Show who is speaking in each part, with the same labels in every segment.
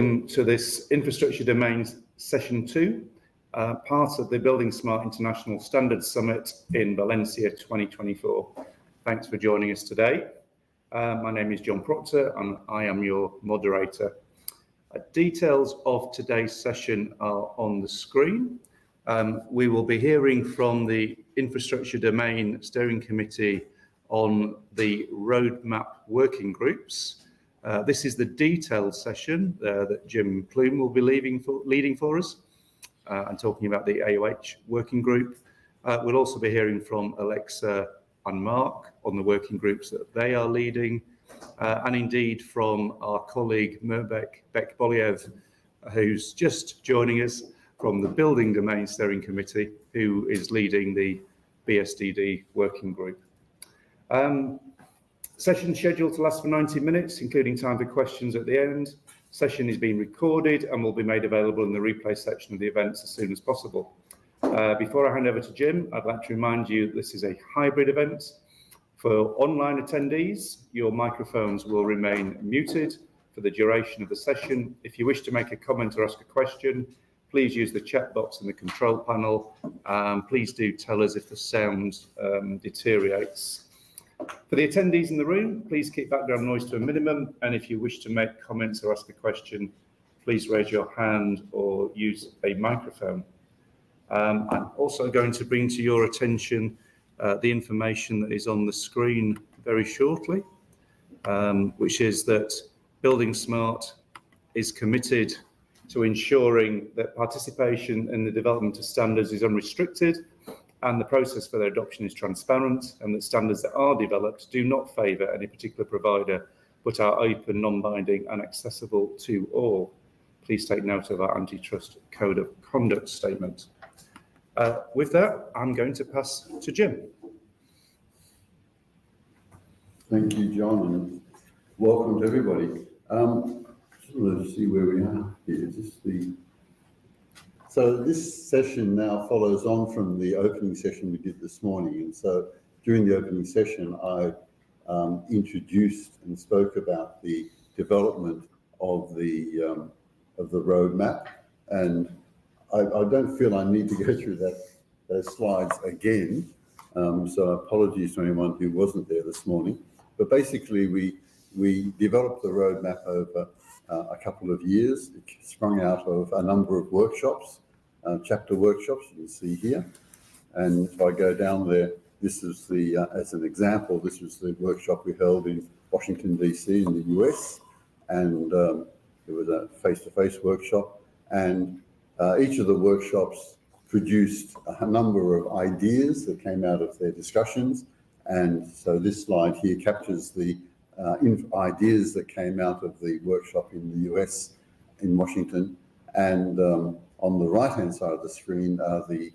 Speaker 1: To this Infrastructure Domain Session 2, part of the buildingSMART International Standards Summit in Valencia 2024. Thanks for joining us today. My name is John Proctor and I am your moderator. Details of today's session are on the screen. We will be hearing from the Infrastructure Domain Steering Committee on the roadmap working groups. This is the detailed session that Jim Plume will be leading for us and talking about the AOH working group. We'll also be hearing from Alexa and Marc on the working groups that they are leading, and indeed from our colleague Mirbek Bekboliev, who's just joining us from the Building Domain Steering Committee, who is leading the BSDD working group. Session scheduled to last for 90 minutes, including time for questions at the end. Session is being recorded and will be made available in the replay section of the events as soon as possible. Before I hand over to Jim, I'd like to remind you this is a hybrid event. For online attendees, your microphones will remain muted for the duration of the session. If you wish to make a comment or ask a question, please use the chat box in the control panel. Please do tell us if the sound deteriorates. For the attendees in the room, please keep background noise to a minimum, and if you wish to make comments or ask a question, please raise your hand or use a microphone. I'm also going to bring to your attention the information that is on the screen very shortly, which is that buildingSMART is committed to ensuring that participation in the development of standards is unrestricted and the process for their adoption is transparent, and that standards that are developed do not favour any particular provider, but are open, non-binding and accessible to all. Please take note of our antitrust code of conduct statement. With that, I'm going to pass to Jim.
Speaker 2: Thank you, John, and welcome to everybody. Let's see where we are here. So this session now follows on from the opening session we did this morning. And so during the opening session, I introduced and spoke about the development of the roadmap. And I don't feel I need to go through those slides again. So apologies to anyone who wasn't there this morning. But basically, we developed the roadmap over a couple of years. It sprung out of a number of workshops, chapter workshops you can see here. And if I go down there, this is the, as an example, this was the workshop we held in Washington, DC in the US. And it was a face-to-face workshop. And each of the workshops produced a number of ideas that came out of their discussions. And so this slide here captures the ideas that came out of the workshop in the US in Washington, and on the right-hand side of the screen are the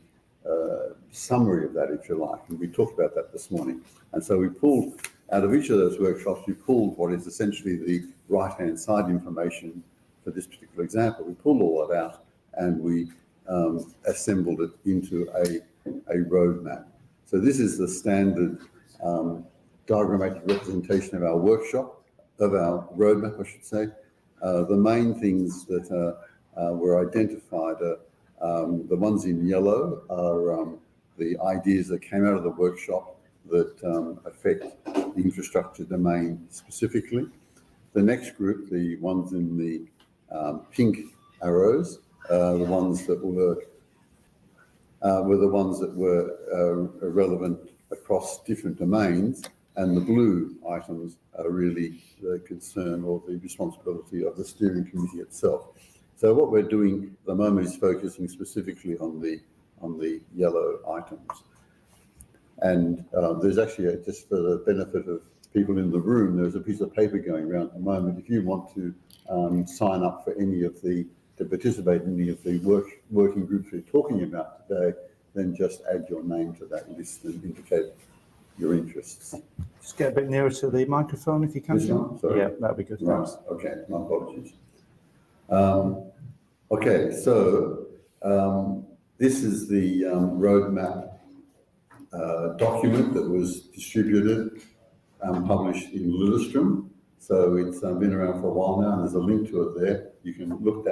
Speaker 2: summary of that, if you like, and we talked about that this morning. And so we pulled, out of each of those workshops, we pulled what is essentially the right-hand side information for this particular example. We pulled all that out and we assembled it into a roadmap. So this is the standard diagrammatic representation of our workshop, of our roadmap, I should say. The main things that were identified are the ones in yellow are the ideas that came out of the workshop that affect the infrastructure domain specifically. The next group, the ones in the pink arrows, the ones that were the ones that were relevant across different domains. And the blue items are really the concern or the responsibility of the steering committee itself. So what we're doing at the moment is focusing specifically on the yellow items. And there's actually, just for the benefit of people in the room, there's a piece of paper going around at the moment. If you want to sign up for to participate in any of the working groups we're talking about today, then just add your name to that list and indicate your interests.
Speaker 1: Just get a bit nearer to the microphone if you can.
Speaker 2: Sorry.
Speaker 1: Yeah, that'd be good.
Speaker 2: Right.
Speaker 1: Thanks.
Speaker 2: Okay, my apologies. Okay, so this is the roadmap document that was distributed and published in Lillestrøm. So it's been around for a while now, and there's a link to it there. you can look to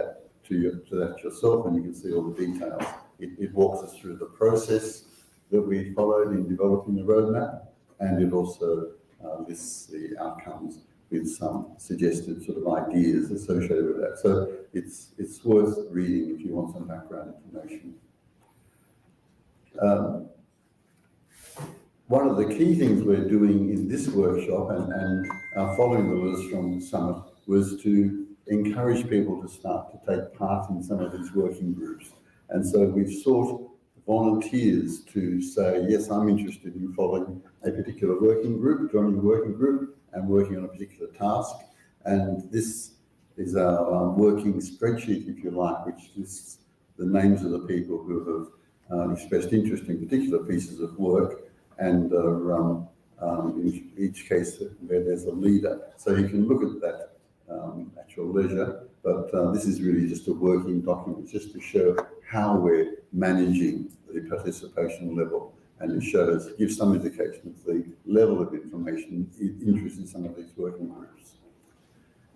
Speaker 2: that yourself, and you can see all the details. It walks us through the process that we followed in developing the roadmap, and it also lists the outcomes with some suggested sort of ideas associated with that. So it's worth reading if you want some background information. One of the key things we're doing in this workshop and following the Lillestrøm Summit was to encourage people to start to take part in some of these working groups. And so we've sought volunteers to say, yes, I'm interested in following a particular working group, joining a working group and working on a particular task. And this is our working spreadsheet, if you like, which lists the names of the people who have expressed interest in particular pieces of work, and in each case where there's a leader. So you can look at that at your leisure, but this is really just a working document just to show how we're managing the participation level, and it gives some indication of the level of information, interest in some of these working groups.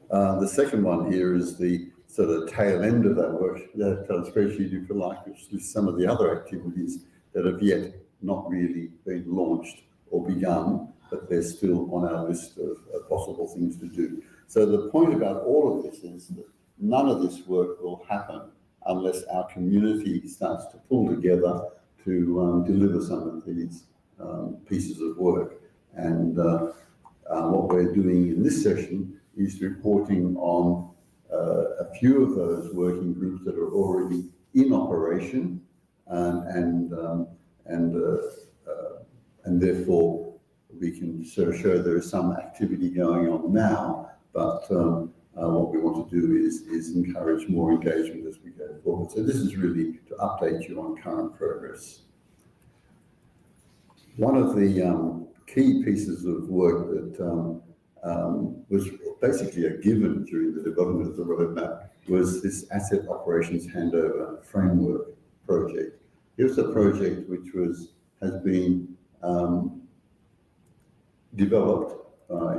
Speaker 2: The second one here is the sort of tail end of that work, that spreadsheet, if you like, which lists some of the other activities that have yet not really been launched or begun, but they're still on our list of possible things to do. So the point about all of this is that none of this work will happen unless our community starts to pull together to deliver some of these pieces of work. And what we're doing in this session is reporting on a few of those working groups that are already in operation, and therefore we can sort of show there is some activity going on now, but what we want to do is encourage more engagement as we go forward. So this is really to update you on current progress. One of the key pieces of work that was basically a given during the development of the roadmap was this asset operations handover framework project. It was a project which has been developed by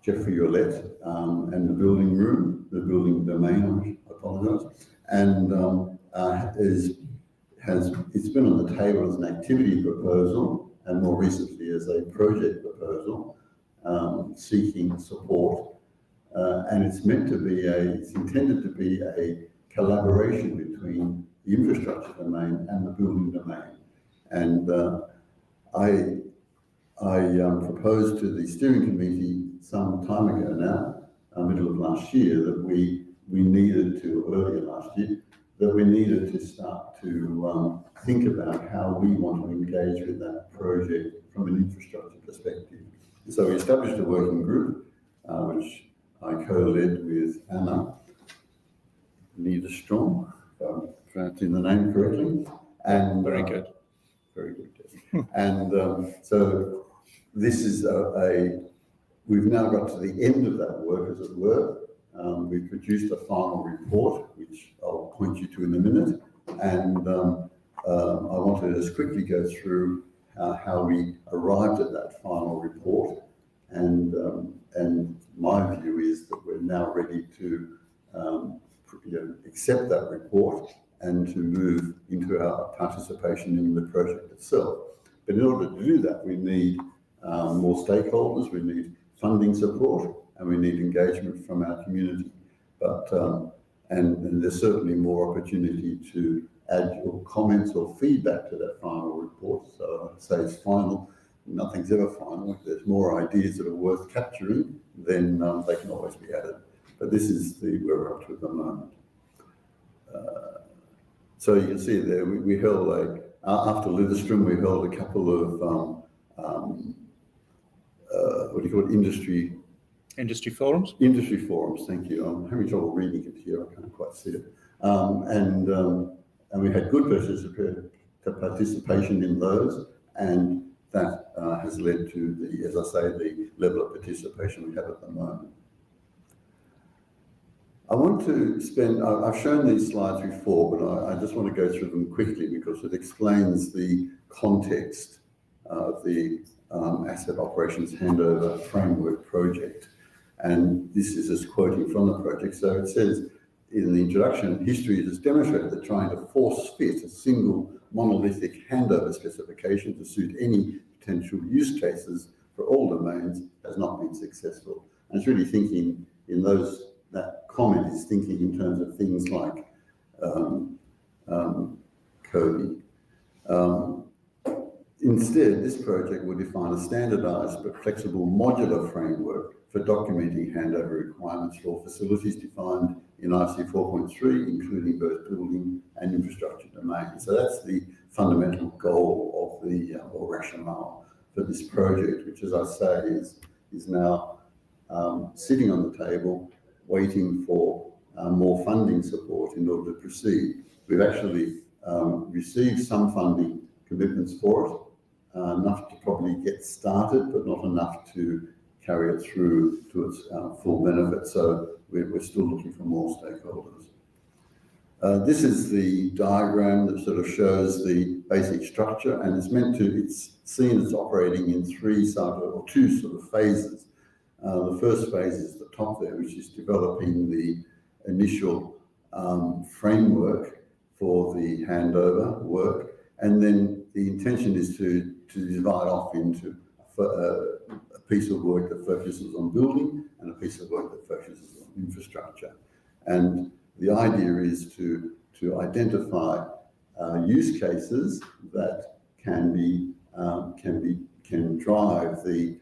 Speaker 2: Jeffrey Yolette and the building domain, I apologize, and it's been on the table as an activity proposal and more recently as a project proposal seeking support, and it's intended to be a collaboration between the infrastructure domain and the building domain. And I proposed to the steering committee some time ago now, middle of last year, that we needed to start to think about how we want to engage with that project from an infrastructure perspective. So we established a working group, which I co-led with Anna Niederstrom, if I'm pronouncing the name correctly. And
Speaker 1: very good.
Speaker 2: Very good. Yes. And so this is we've now got to the end of that work, as it were. We've produced a final report, which I'll point you to in a minute. And I wanted to just quickly go through how we arrived at that final report. And my view is that we're now ready to accept that report and to move into our participation in the project itself. But in order to do that, we need more stakeholders, we need funding support, and we need engagement from our community. But and there's certainly more opportunity to add your comments or feedback to that final report. So I'd say it's final. Nothing's ever final. If there's more ideas that are worth capturing, then they can always be added. But this is where we're up to at the moment. So you can see there, we held after Lillestrøm, we held a couple of what do you call it?
Speaker 1: Industry forums?
Speaker 2: Industry forums, thank you. I'm having trouble reading it here, I can't quite see it. And we had good participation in those, and that has led to as I say, the level of participation we have at the moment. I want to I've shown these slides before, but I just want to go through them quickly because it explains the context of the asset operations handover framework project. And this is just quoting from the project. So it says, in the introduction, history has demonstrated that trying to force fit a single monolithic handover specification to suit any potential use cases for all domains has not been successful. And it's really thinking in that comment is thinking in terms of things like coding. Instead, this project will define a standardized but flexible modular framework for documenting handover requirements for facilities defined in IC 4.3, including both building and infrastructure domains. So that's the fundamental goal of the or rationale for this project, which, as I say, is now sitting on the table, waiting for more funding support in order to proceed. We've actually received some funding commitments for it, enough to probably get started, but not enough to carry it through to its full benefit. So we're still looking for more stakeholders. This is the diagram that sort of shows the basic structure, and it's seen as operating in two sort of phases. The first phase is the top there, which is developing the initial framework for the handover work, and then the intention is to divide off into a piece of work that focuses on building and a piece of work that focuses on infrastructure. And the idea is to identify use cases that can drive the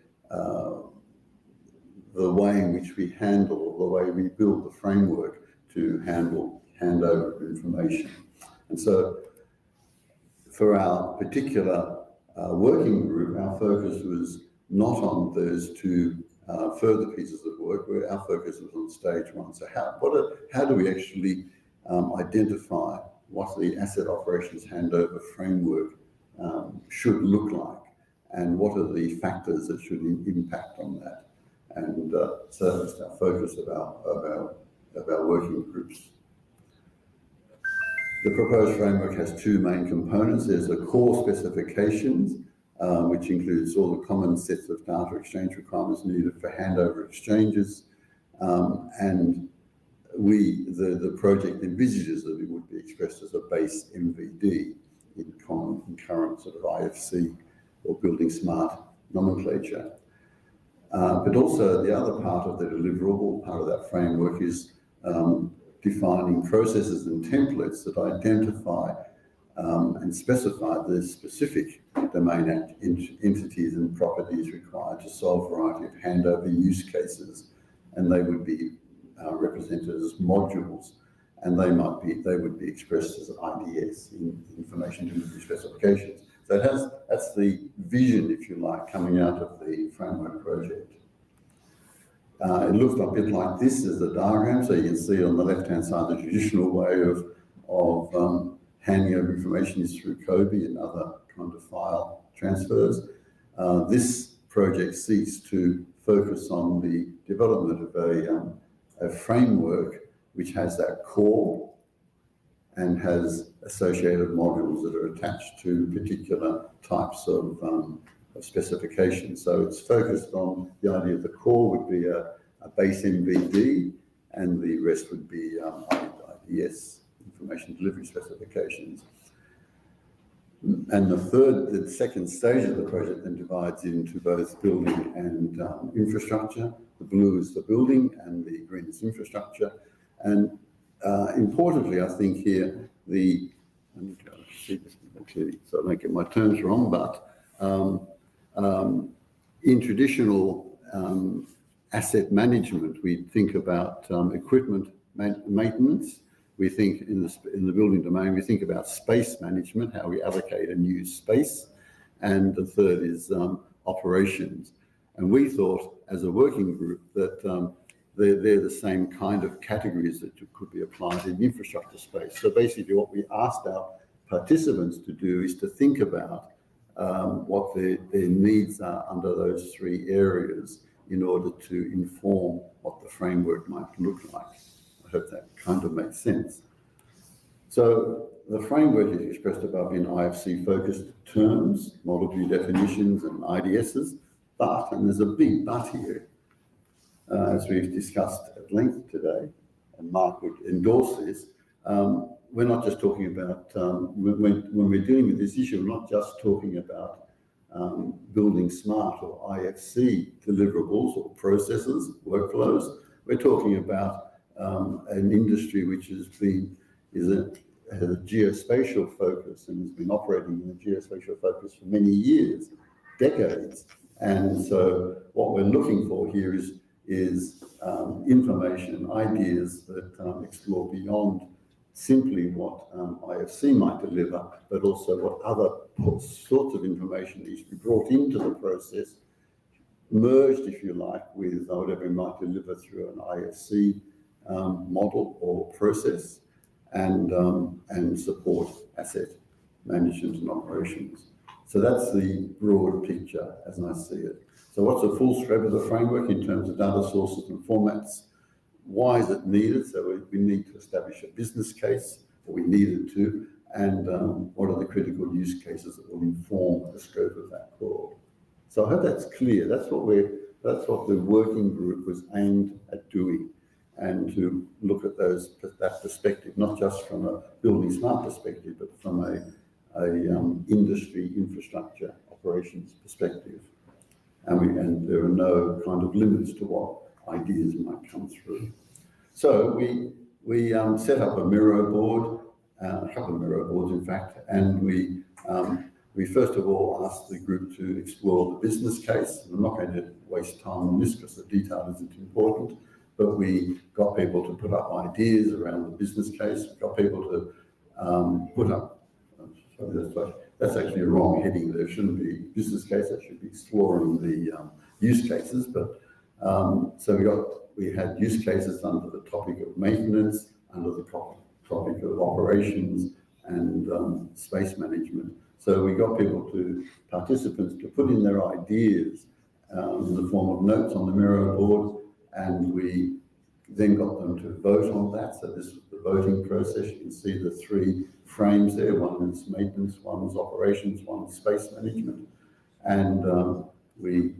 Speaker 2: way in which we handle, the way we build the framework to handle handover of information. And so for our particular working group, our focus was not on those two further pieces of work, where our focus was on stage one. So how do we actually identify what the asset operations handover framework should look like, and what are the factors that should impact on that? And so that's our focus of our working groups. The proposed framework has two main components. There's the core specifications, which includes all the common sets of data exchange requirements needed for handover exchanges. And the project envisages that it would be expressed as a base MVD in current sort of IFC or buildingSMART nomenclature. But also the other part of the deliverable, part of that framework, is defining processes and templates that identify and specify the specific domain entities and properties required to solve a variety of handover use cases, and they would be represented as modules, and they would be expressed as IDS in information delivery specifications. So that's the vision, if you like, coming out of the framework project. It looks a bit like this as a diagram. So you can see on the left-hand side the traditional way of handing over information is through COBE and other kind of file transfers. This project seeks to focus on the development of a framework which has that core and has associated modules that are attached to particular types of specifications. So it's focused on the idea of the core would be a base MVD, and the rest would be IDS, information delivery specifications. And the second stage of the project then divides into both building and infrastructure. The blue is the building and the green is infrastructure. And importantly, I think here, I need to see this clearly so I don't get my terms wrong, but in traditional asset management, we think about equipment maintenance. We think in the building domain, we think about space management, how we allocate and use space. And the third is operations. And we thought as a working group that they're the same kind of categories that could be applied in the infrastructure space. So basically what we asked our participants to do is to think about what their needs are under those three areas in order to inform what the framework might look like. I hope that kind of makes sense. So the framework is expressed above in IFC-focused terms, model view definitions and IDSs, but, and there's a big but here, as we've discussed at length today, Marc would endorse this, we're not just talking about, when we're dealing with this issue, we're not just talking about building smart or IFC deliverables or processes, workflows. We're talking about an industry which has a geospatial focus and has been operating in a geospatial focus for many years, decades. And so what we're looking for here is information, ideas that explore beyond simply what IFC might deliver, but also what other sorts of information needs to be brought into the process, merged, if you like, with whatever we might deliver through an IFC model or process, and support asset management and operations. So that's the broad picture as I see it. So what's the full scope of the framework in terms of data sources and formats? Why is it needed? So we need to establish a business case, or we needed to, and what are the critical use cases that will inform the scope of that call? So I hope that's clear. That's what the working group was aimed at doing, and to look at that perspective, not just from a building smart perspective, but from a industry infrastructure operations perspective. And there are no kind of limits to what ideas might come through. So we set up a Miro board, a couple of Miro boards in fact, and we first of all asked the group to explore the business case. I'm not going to waste time on this because the detail isn't important, but we got people to put up ideas around the business case. We got people to put up, that's actually a wrong heading. There shouldn't be business case, that should be exploring the use cases. But so we had use cases under the topic of maintenance, under the topic of operations and space management. So we got participants to put in their ideas in the form of notes on the Miro board, and we then got them to vote on that. So this was the voting process. You can see the three frames there. One is maintenance, one is operations, one is space management. And we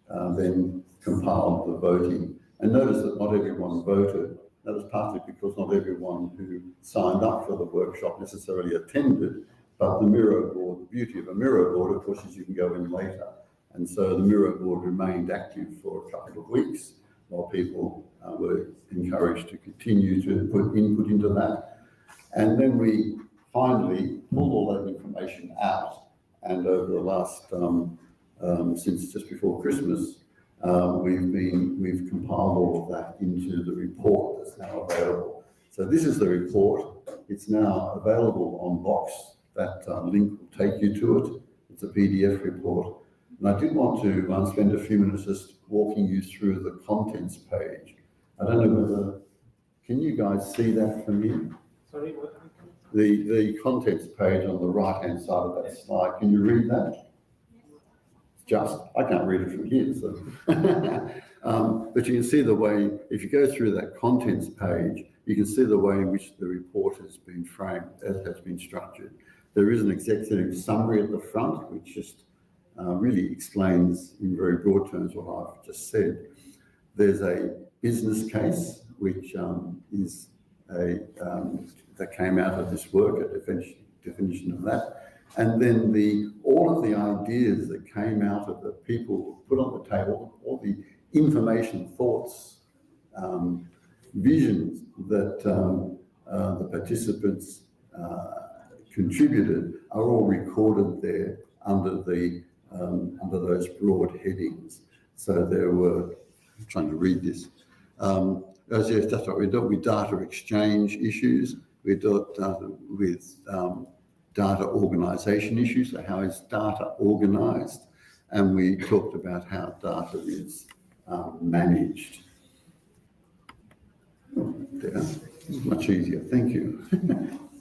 Speaker 2: then compiled the voting. And notice that not everyone voted. That was partly because not everyone who signed up for the workshop necessarily attended, but the Miro board, the beauty of a Miro board, of course, is you can go in later. And so the Miro board remained active for a couple of weeks while people were encouraged to continue to put input into that. And then we finally pulled all that information out. And over the last, since just before Christmas, we've compiled all of that into the report that's now available. So this is the report. It's now available on Box. That link will take you to it. It's a PDF report. And I did want to spend a few minutes just walking you through the contents page. I don't know whether, can you guys see that from here?
Speaker 3: Sorry, what?
Speaker 2: The contents page on the right-hand side of that slide. Can you read that? I can't read it from here, so. But you can see the way, if you go through that contents page, you can see the way in which the report has been framed, has been structured. There is an executive summary at the front, which just really explains in very broad terms what I've just said. There's a business case, which is that came out of this work, a definition of that. And then all of the ideas that came out of the people put on the table, all the information, thoughts, visions that the participants contributed are all recorded there under those broad headings. So there were, I'm trying to read this. Yes, that's right. We dealt with data exchange issues. We dealt with data organization issues. So how is data organized? And we talked about how data is managed. There, much easier. Thank you.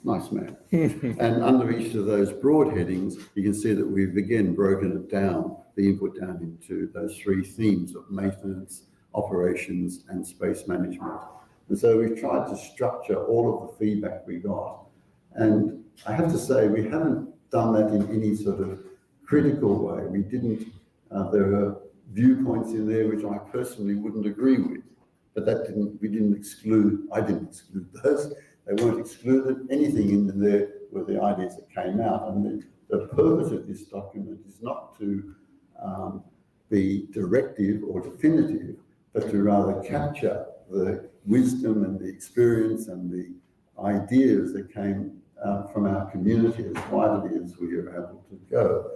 Speaker 2: Nice man. And under each of those broad headings, you can see that we've again broken it down, the input down into those three themes of maintenance, operations, and space management. And so we've tried to structure all of the feedback we got. And I have to say, we haven't done that in any sort of critical way. We didn't, there are viewpoints in there which I personally wouldn't agree with. but we didn't exclude, I didn't exclude those. They weren't excluded. Anything in there were the ideas that came out. And the purpose of this document is not to be directive or definitive, but to rather capture the wisdom and the experience and the ideas that came from our community as widely as we are able to go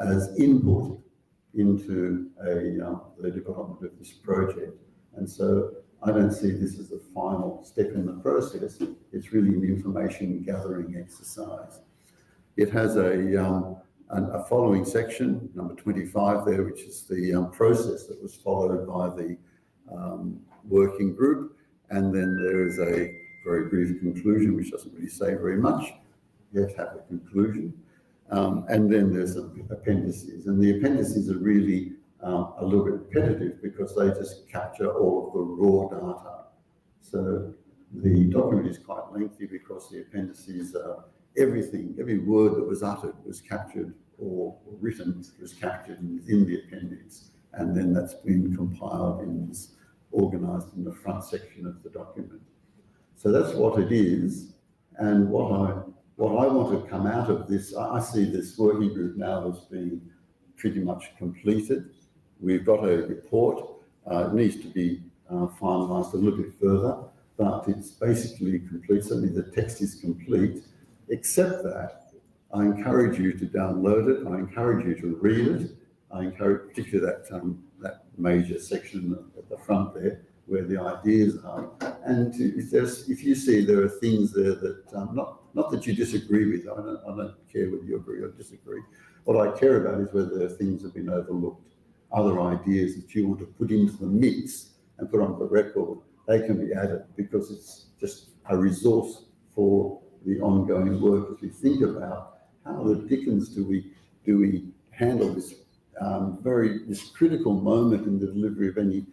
Speaker 2: as input into the development of this project. And so I don't see this as a final step in the process. It's really an information gathering exercise. It has a following section, number 25 there, which is the process that was followed by the working group. And then there is a very brief conclusion, which doesn't really say very much. You have to have a conclusion. And then there's appendices. And the appendices are really a little bit repetitive because they just capture all of the raw data. So the document is quite lengthy because the appendices are everything, every word that was uttered was captured or written was captured in the appendix. And then that's been compiled and is organized in the front section of the document. So that's what it is. And what I want to come out of this, I see this working group now as being pretty much completed. We've got a report. It needs to be finalised a little bit further, but it's basically complete. Certainly the text is complete, except that I encourage you to download it. I encourage you to read it. I encourage particularly that major section at the front there where the ideas are. And if you see there are things there that, not that you disagree with, I don't care whether you agree or disagree. What I care about is whether things have been overlooked. Other ideas that you want to put into the mix and put on the record, they can be added because it's just a resource for the ongoing work as we think about how the dickens do we handle this this critical moment in the delivery of any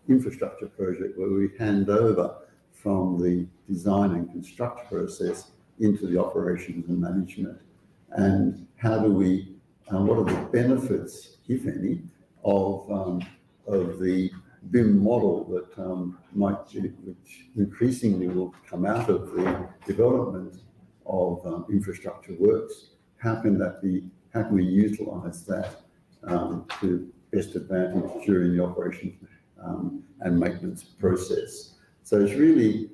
Speaker 2: infrastructure project where we hand over from the design and construct process into the operations and management, and how do we what are the benefits, if any, of the BIM model that which increasingly will come out of the development of infrastructure works? How can we utilise that to best advantage during the operations and maintenance process? So it's really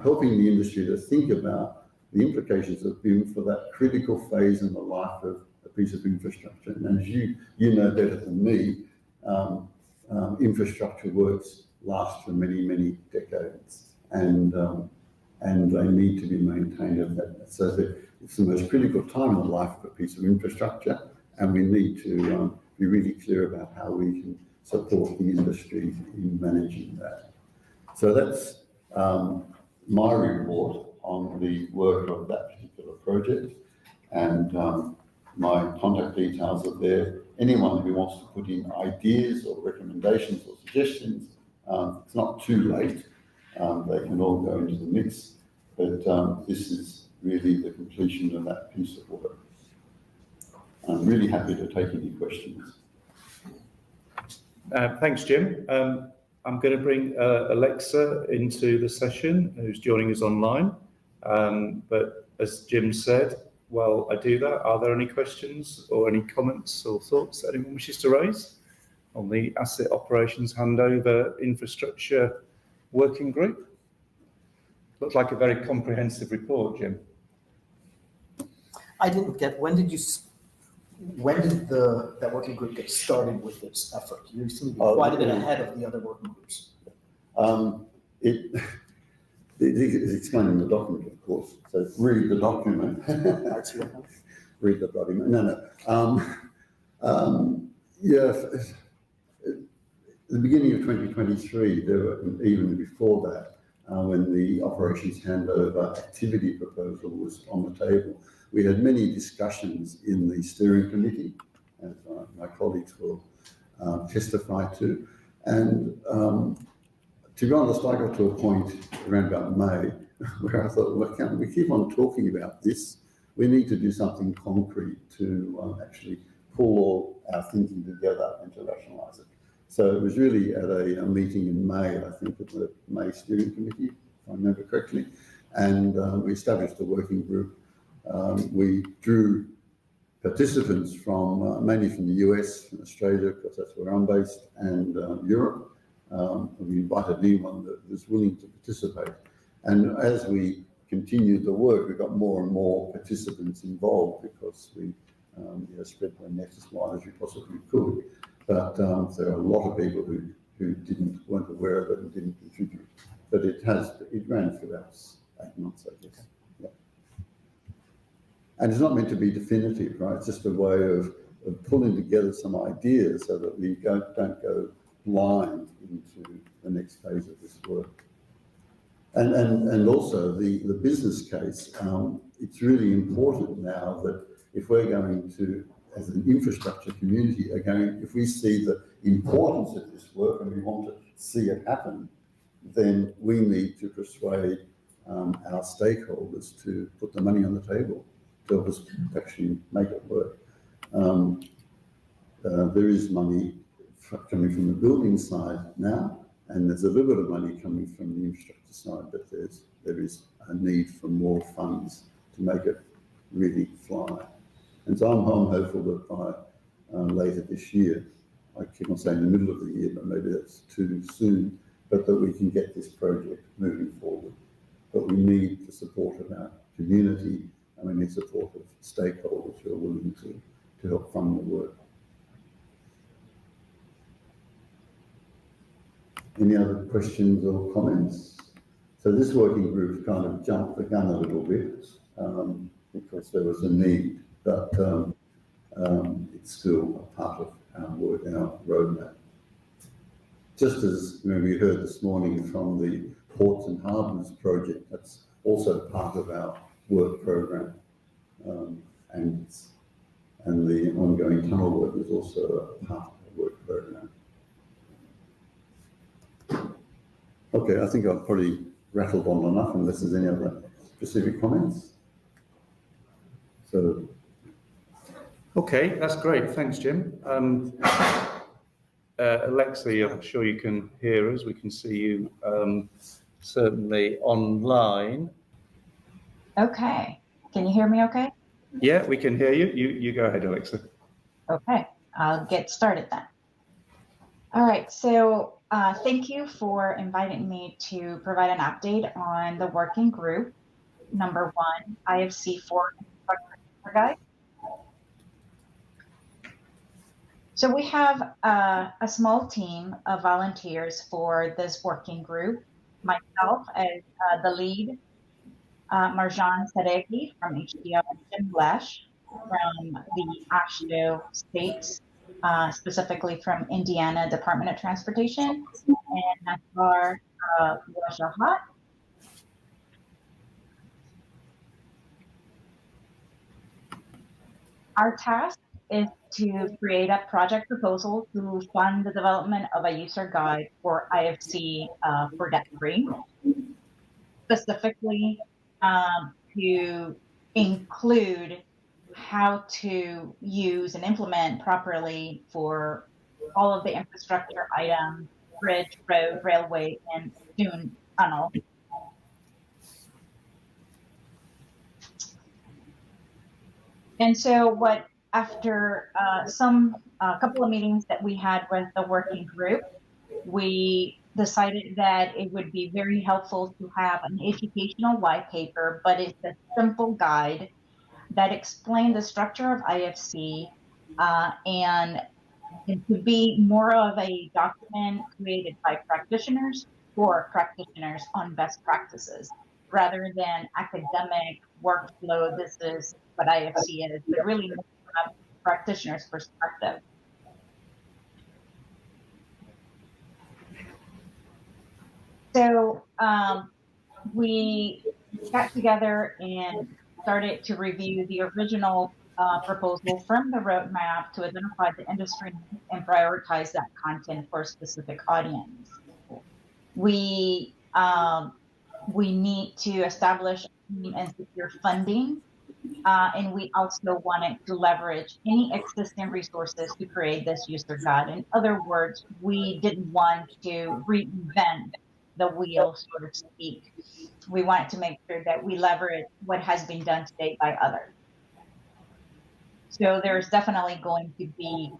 Speaker 2: helping the industry to think about the implications of BIM for that critical phase in the life of a piece of infrastructure. And as you know better than me, infrastructure works last for many, many decades, and they need to be maintained at that. So it's the most critical time in the life of a piece of infrastructure, and we need to be really clear about how we can support the industry in managing that. So that's my report on the work of that particular project, and my contact details are there. Anyone who wants to put in ideas or recommendations or suggestions, it's not too late. They can all go into the mix, but this is really the completion of that piece of work. I'm really happy to take any questions.
Speaker 1: Thanks, Jim. I'm going to bring Alexa into the session, who's joining us online. But as Jim said, while I do that, are there any questions or any comments or thoughts that anyone wishes to raise on the Asset Operations Handover Infrastructure Working Group? Looks like a very comprehensive report, Jim.
Speaker 3: I didn't get, when did that working group get started with its effort? You seem to be quite a bit ahead of the other working groups.
Speaker 2: It's explained in the document, of course. So read the document. Read the document. Yeah, at the beginning of 2023, there were, even before that, when the operations handover activity proposal was on the table, we had many discussions in the steering committee, as my colleagues will testify to. And to be honest, I got to a point around about May where I thought, well, can't we keep on talking about this? We need to do something concrete to actually pull all our thinking together and to rationalise it. So it was really at a meeting in May, I think, at the May Steering Committee, if I remember correctly. And we established a working group. We drew participants from mainly from the US, from Australia, because that's where I'm based, and Europe. We invited anyone that was willing to participate. And as we continued the work, we got more and more participants involved because we spread the net as wide as we possibly could. But there are a lot of people who weren't aware of it and didn't contribute. But it ran for about 8 months, I guess. Yeah. And it's not meant to be definitive, right? It's just a way of pulling together some ideas so that we don't go blind into the next phase of this work. And also the business case, it's really important now that if we're going to, as an infrastructure community, if we see the importance of this work and we want to see it happen, then we need to persuade our stakeholders to put the money on the table to help us actually make it work. There is money coming from the building side now, and there's a little bit of money coming from the infrastructure side, but there is a need for more funds to make it really fly. And so I'm hopeful that by later this year, I keep on saying the middle of the year, but maybe that's too soon, but that we can get this project moving forward. But we need the support of our community, and we need support of stakeholders who are willing to help fund the work. Any other questions or comments? So this working group kind of jumped the gun a little bit because there was a need, but it's still a part of our work, our roadmap. Just as we heard this morning from the Ports and Harbours project, that's also part of our work program, and the ongoing tunnel work is also a part of the work program. Okay, I think I've probably rattled on enough unless there's any other specific comments. So,
Speaker 1: okay, that's great. Thanks, Jim. Alexi, I'm sure you can hear us. We can see you certainly online.
Speaker 4: Okay. Can you hear me okay?
Speaker 1: Yeah, we can hear you. You go ahead, Alexa.
Speaker 4: Okay, I'll get started then. All right, so thank you for inviting me to provide an update on the working group, number 1, IFC 4 Infrastructure Guide. So we have a small team of volunteers for this working group. Myself as the lead, Marjan Sadeghi from HDL, and Jim Lesh from the AASHTO states, specifically from Indiana Department of Transportation, and Nasar Wajahat. Our task is to create a project proposal to fund the development of a user guide for IFC for debt-free, specifically to include how to use and implement properly for all of the infrastructure items, bridge, road, railway, and soon tunnel. And so after a couple of meetings that we had with the working group, we decided that it would be very helpful to have an educational white paper, but it's a simple guide that explained the structure of IFC and to be more of a document created by practitioners for practitioners on best practices rather than academic workflow. This is what IFC is, but really from a practitioner's perspective. So we got together and started to review the original proposal from the roadmap to identify the industry and prioritize that content for a specific audience. We need to establish and secure funding And we also wanted to leverage any existing resources to create this user guide. In other words, we didn't want to reinvent the wheel, so to speak. We wanted to make sure that we leverage what has been done today by others. So there's definitely going to be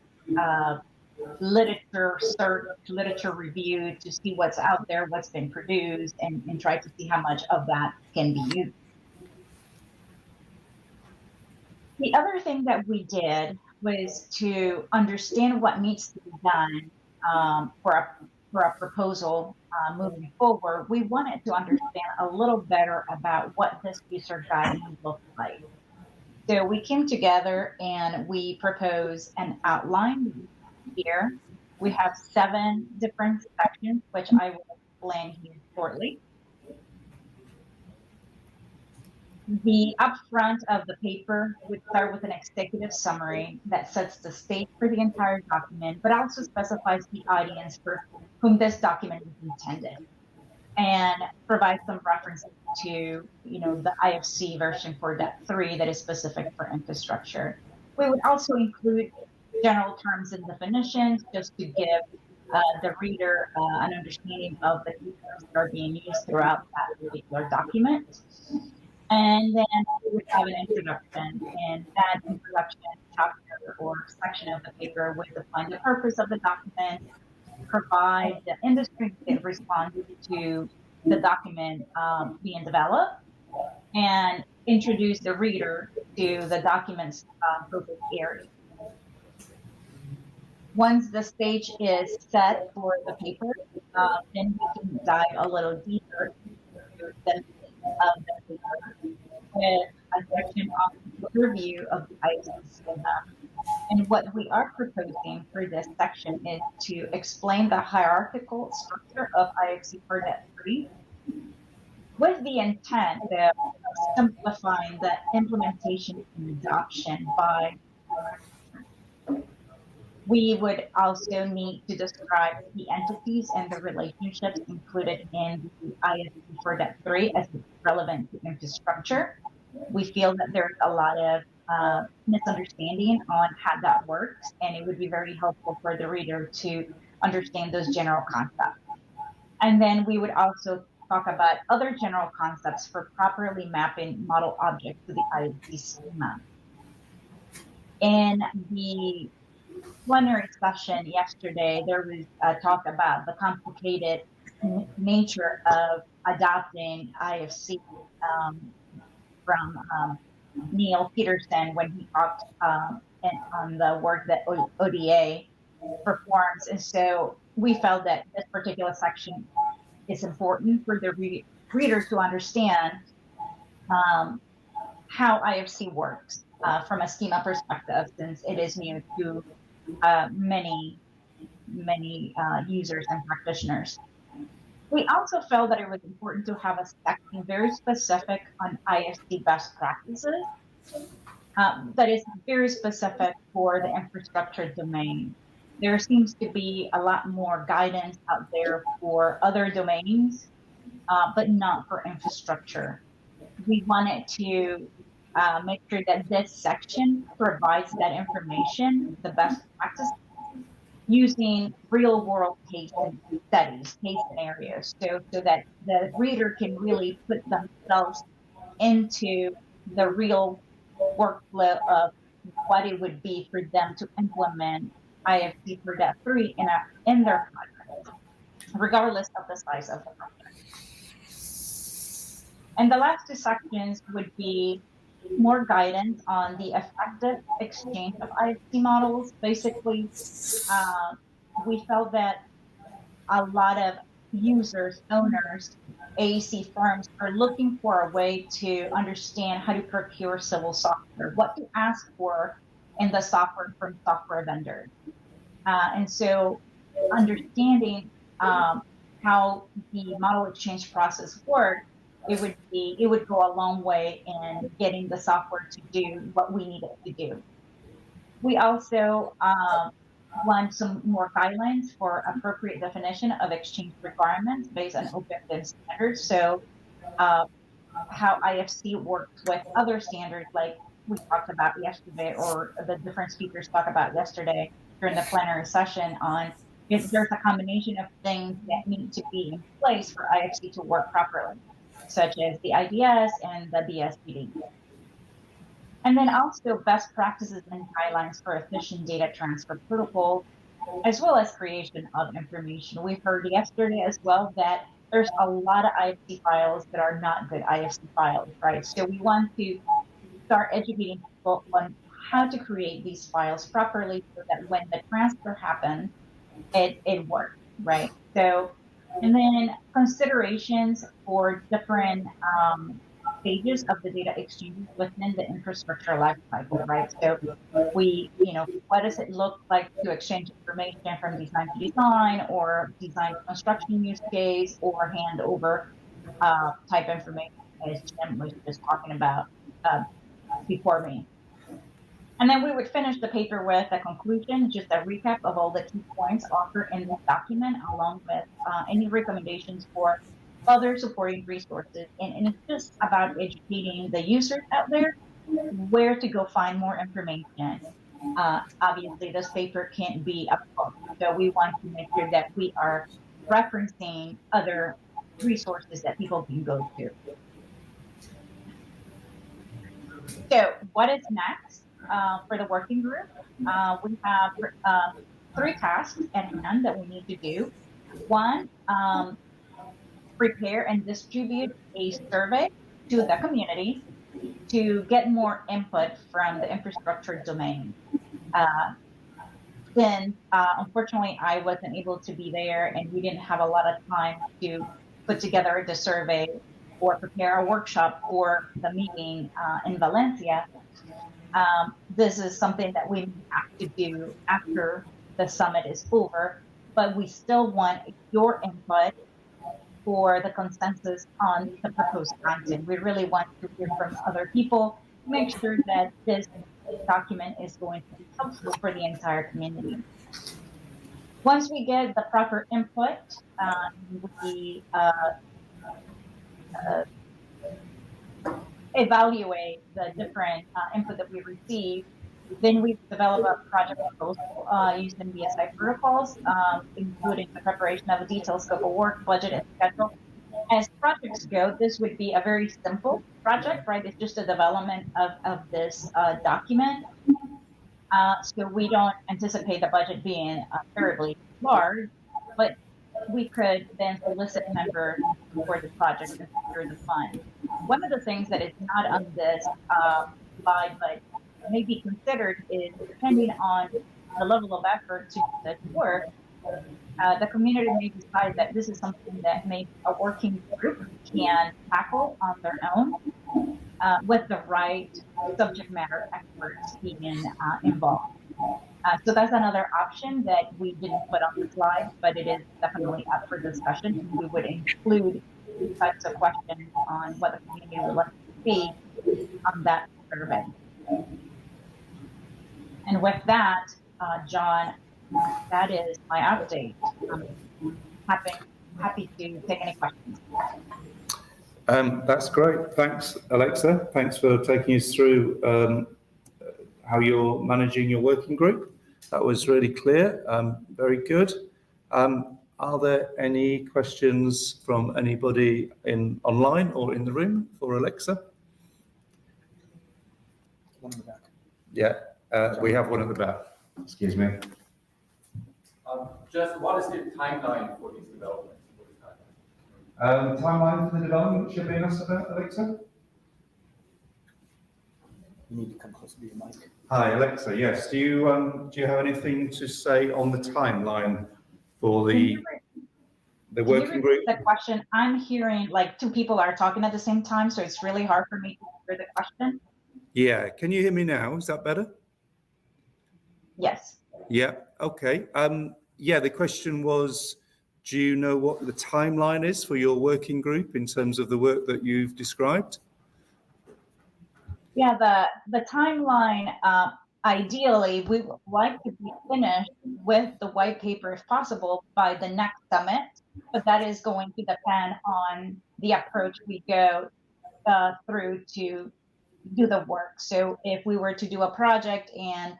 Speaker 4: literature search, literature review to see what's out there, what's been produced, and try to see how much of that can be used. The other thing that we did was to understand what needs to be done for a proposal moving forward. We wanted to understand a little better about what this user guide would look like. So we came together and we proposed an outline here. We have 7 different sections, which I will explain here shortly. The upfront of the paper would start with an executive summary that sets the stage for the entire document, but also specifies the audience for whom this document is intended, and provides some references to, the IFC version 4.3 that is specific for infrastructure. We would also include general terms and definitions just to give the reader an understanding of the terms that are being used throughout that particular document. And then we would have an introduction, and that introduction chapter or section of the paper would define the purpose of the document, provide the industry response to the document being developed, and introduce the reader to the document's focus area. Once the stage is set for the paper, then we can dive a little deeper into the of the paper with a section on the review of the IFC system. And what we are proposing for this section is to explain the hierarchical structure of IFC 4.3 with the intent of simplifying the implementation and adoption by. We would also need to describe the entities and the relationships included in the IFC 4.3 as it's relevant to infrastructure. We feel that there's a lot of misunderstanding on how that works, and it would be very helpful for the reader to understand those general concepts. And then we would also talk about other general concepts for properly mapping model objects to the IFC schema. In the plenary session yesterday, there was a talk about the complicated nature of adopting IFC from Neil Peterson when he talked on the work that ODA performs. And so we felt that this particular section is important for the reader to understand how IFC works from a schema perspective, since it is new to many users and practitioners. We also felt that it was important to have a section very specific on IFC best practices that is very specific for the infrastructure domain. There seems to be a lot more guidance out there for other domains, but not for infrastructure. We wanted to make sure that this section provides that information, the best practice, using real world case studies, case scenarios, so that the reader can really put themselves into the real workflow of what it would be for them to implement IFC 4.3 in their project, regardless of the size of the project. And the last 2 sections would be more guidance on the effective exchange of IFC models. Basically, we felt that a lot of users, owners, AEC firms are looking for a way to understand how to procure civil software, what to ask for in the software from software vendors. And so understanding how the model exchange process works, it would go a long way in getting the software to do what we need it to do. We also want some more guidelines for appropriate definition of exchange requirements based on open standards. So how IFC works with other standards, like we talked about yesterday, or the different speakers talked about yesterday during the plenary session on if there's a combination of things that need to be in place for IFC to work properly, such as the IDS and the BSPD. And then also best practices and guidelines for efficient data transfer protocols, as well as creation of information. We heard yesterday as well that there's a lot of IFC files that are not good IFC files, right? So we want to start educating people on how to create these files properly so that when the transfer happens, it works, right? So, and then considerations for different stages of the data exchanges within the infrastructure lifecycle, right? So what does it look like to exchange information from design to design, or design to construction use case, or handover type information, as Jim was just talking about before me. And then we would finish the paper with a conclusion, just a recap of all the key points offered in this document, along with any recommendations for other supporting resources. And it's just about educating the users out there where to go find more information. Obviously, this paper can't be a book, so we want to make sure that we are referencing other resources that people can go to. So what is next for the working group? We have 3 tasks at hand that we need to do. One, prepare and distribute a survey to the community to get more input from the infrastructure domain. Then, unfortunately, I wasn't able to be there, and we didn't have a lot of time to put together the survey or prepare a workshop for the meeting in Valencia. This is something that we have to do after the summit is over, but we still want your input for the consensus on the proposed content. We really want to hear from other people to make sure that this document is going to be helpful for the entire community. Once we get the proper input, we evaluate the different input that we receive. Then we develop a project proposal using BSI protocols, including the preparation of a detailed scope of work, budget, and schedule. As projects go, this would be a very simple project, right? It's just a development of this document. So we don't anticipate the budget being terribly large, but we could then solicit members for the project and secure the fund. One of the things that is not on this slide, but may be considered, is depending on the level of effort to do this work, the community may decide that this is something that maybe a working group can tackle on their own with the right subject matter experts being involved. So that's another option that we didn't put on the slide, but it is definitely up for discussion. And we would include these types of questions on what the community would like to see on that survey. And with that, John, that is my update. I'm happy to take any questions.
Speaker 1: That's great. Thanks, Alexa. Thanks for taking us through how you're managing your working group. That was really clear. Very good. Are there any questions from anybody online or in the room for Alexa?
Speaker 3: One in the back.
Speaker 1: Yeah, we have one at the back. Excuse me.
Speaker 5: Just what is the timeline for these developments?
Speaker 1: Timeline for the development should be asked about, Alexa?
Speaker 3: You need to come closer to your mic.
Speaker 1: Hi, Alexa. Yes. Do you have anything to say on the timeline for the working group?
Speaker 4: The question, I'm hearing like 2 people are talking at the same time, so it's really hard for me to hear the question.
Speaker 1: Yeah. Can you hear me now? Is that better?
Speaker 4: Yes.
Speaker 1: Yeah. Okay. Yeah. The question was, do you know what the timeline is for your working group in terms of the work that you've described?
Speaker 4: Yeah, the timeline, ideally, we would like to be finished with the white paper if possible by the next summit, but that is going to depend on the approach we go through to do the work. So if we were to do a project and